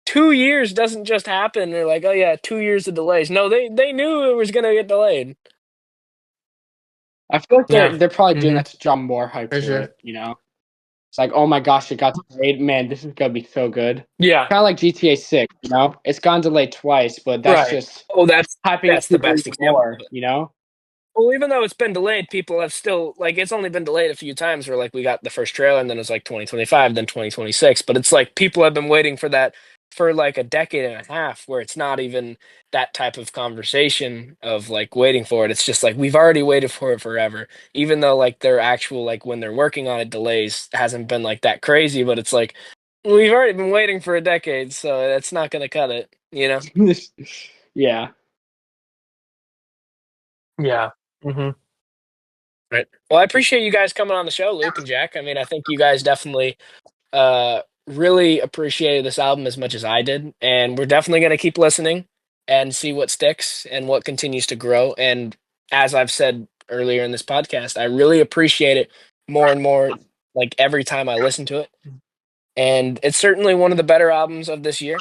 2 years doesn't just happen. They're like, oh yeah, 2 years of delays. No, they knew it was gonna get delayed. I feel like Yeah. they're probably doing Hmm. that to draw more hype For to sure. it, you know? It's like, "Oh my gosh, it got delayed. Man, this is gonna be so good." Yeah. Kinda like GTA 6, you know? It's gone delayed twice, but that's Right. just Oh, hyping up that's the people best even example of more, it. you know? Well, even though it's been delayed, people have still like it's only been delayed a few times where like we got the first trailer and then it was like 2025, then 2026. But it's like people have been waiting for that for like a decade and a half where it's not even that type of conversation of like waiting for it. It's just like we've already waited for it forever. Even though like their actual like when they're working on it delays hasn't been like that crazy, but it's like we've already been waiting for a decade, so that's not gonna cut it, you know? Yeah. Yeah. Hmm. Right. Well, I appreciate you guys coming on the show, Luke and Jack. I mean, I think you guys definitely really appreciated this album as much as I did, and we're definitely going to keep listening and see what sticks and what continues to grow. And as I've said earlier in this podcast, I really appreciate it more and more like every time I listen to it. And it's certainly one of the better albums of this year.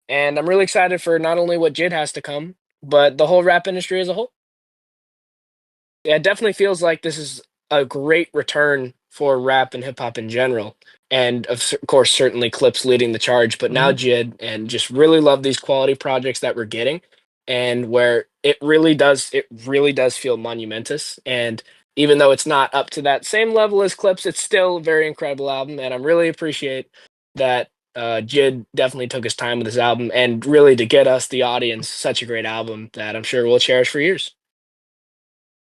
And I'm really excited for not only what JID has to come, but the whole rap industry as a whole. Yeah, it definitely feels like this is a great return for rap and hip hop in general. And of course, certainly Clips leading the charge, but now Hmm. JID, and just really love these quality projects that we're getting, and where it really does feel monumentous. And even though it's not up to that same level as Clips, it's still a very incredible album. And I really appreciate that JID definitely took his time with this album and really to get us, the audience, such a great album that I'm sure we'll cherish for years.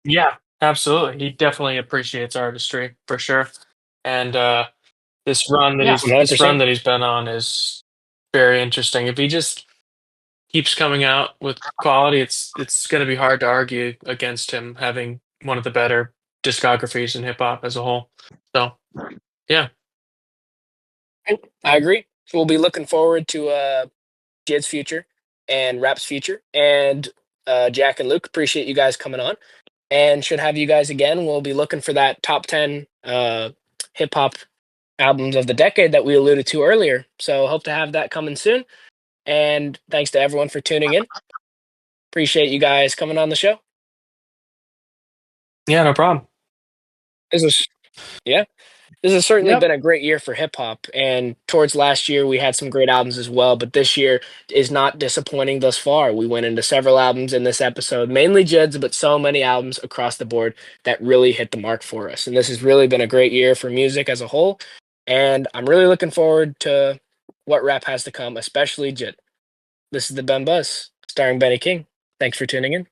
Yeah. Absolutely. He definitely appreciates artistry for sure. And Yeah. this run 100%. that he's been on is very interesting. If he just keeps coming out with quality, it's going to be hard to argue against him having one of the better discographies in hip hop as a whole. So yeah, I agree. So we'll be looking forward to Jid's future and Rap's future. And Jack and Luke, appreciate you guys coming on. And should have you guys again. We'll be looking for that top 10 hip hop albums of the decade that we alluded to earlier. So hope to have that coming soon. And thanks to everyone for tuning in. Appreciate you guys coming on the show. yeah, no problem. This is, yeah. This has certainly Yep. been a great year for hip hop, and towards last year we had some great albums as well. But this year is not disappointing thus far. We went into several albums in this episode, mainly Jed's, but so many albums across the board that really hit the mark for us. And this has really been a great year for music as a whole. And I'm really looking forward to what rap has to come, especially Jed. This is the Ben Buzz, starring Benny King. Thanks for tuning in.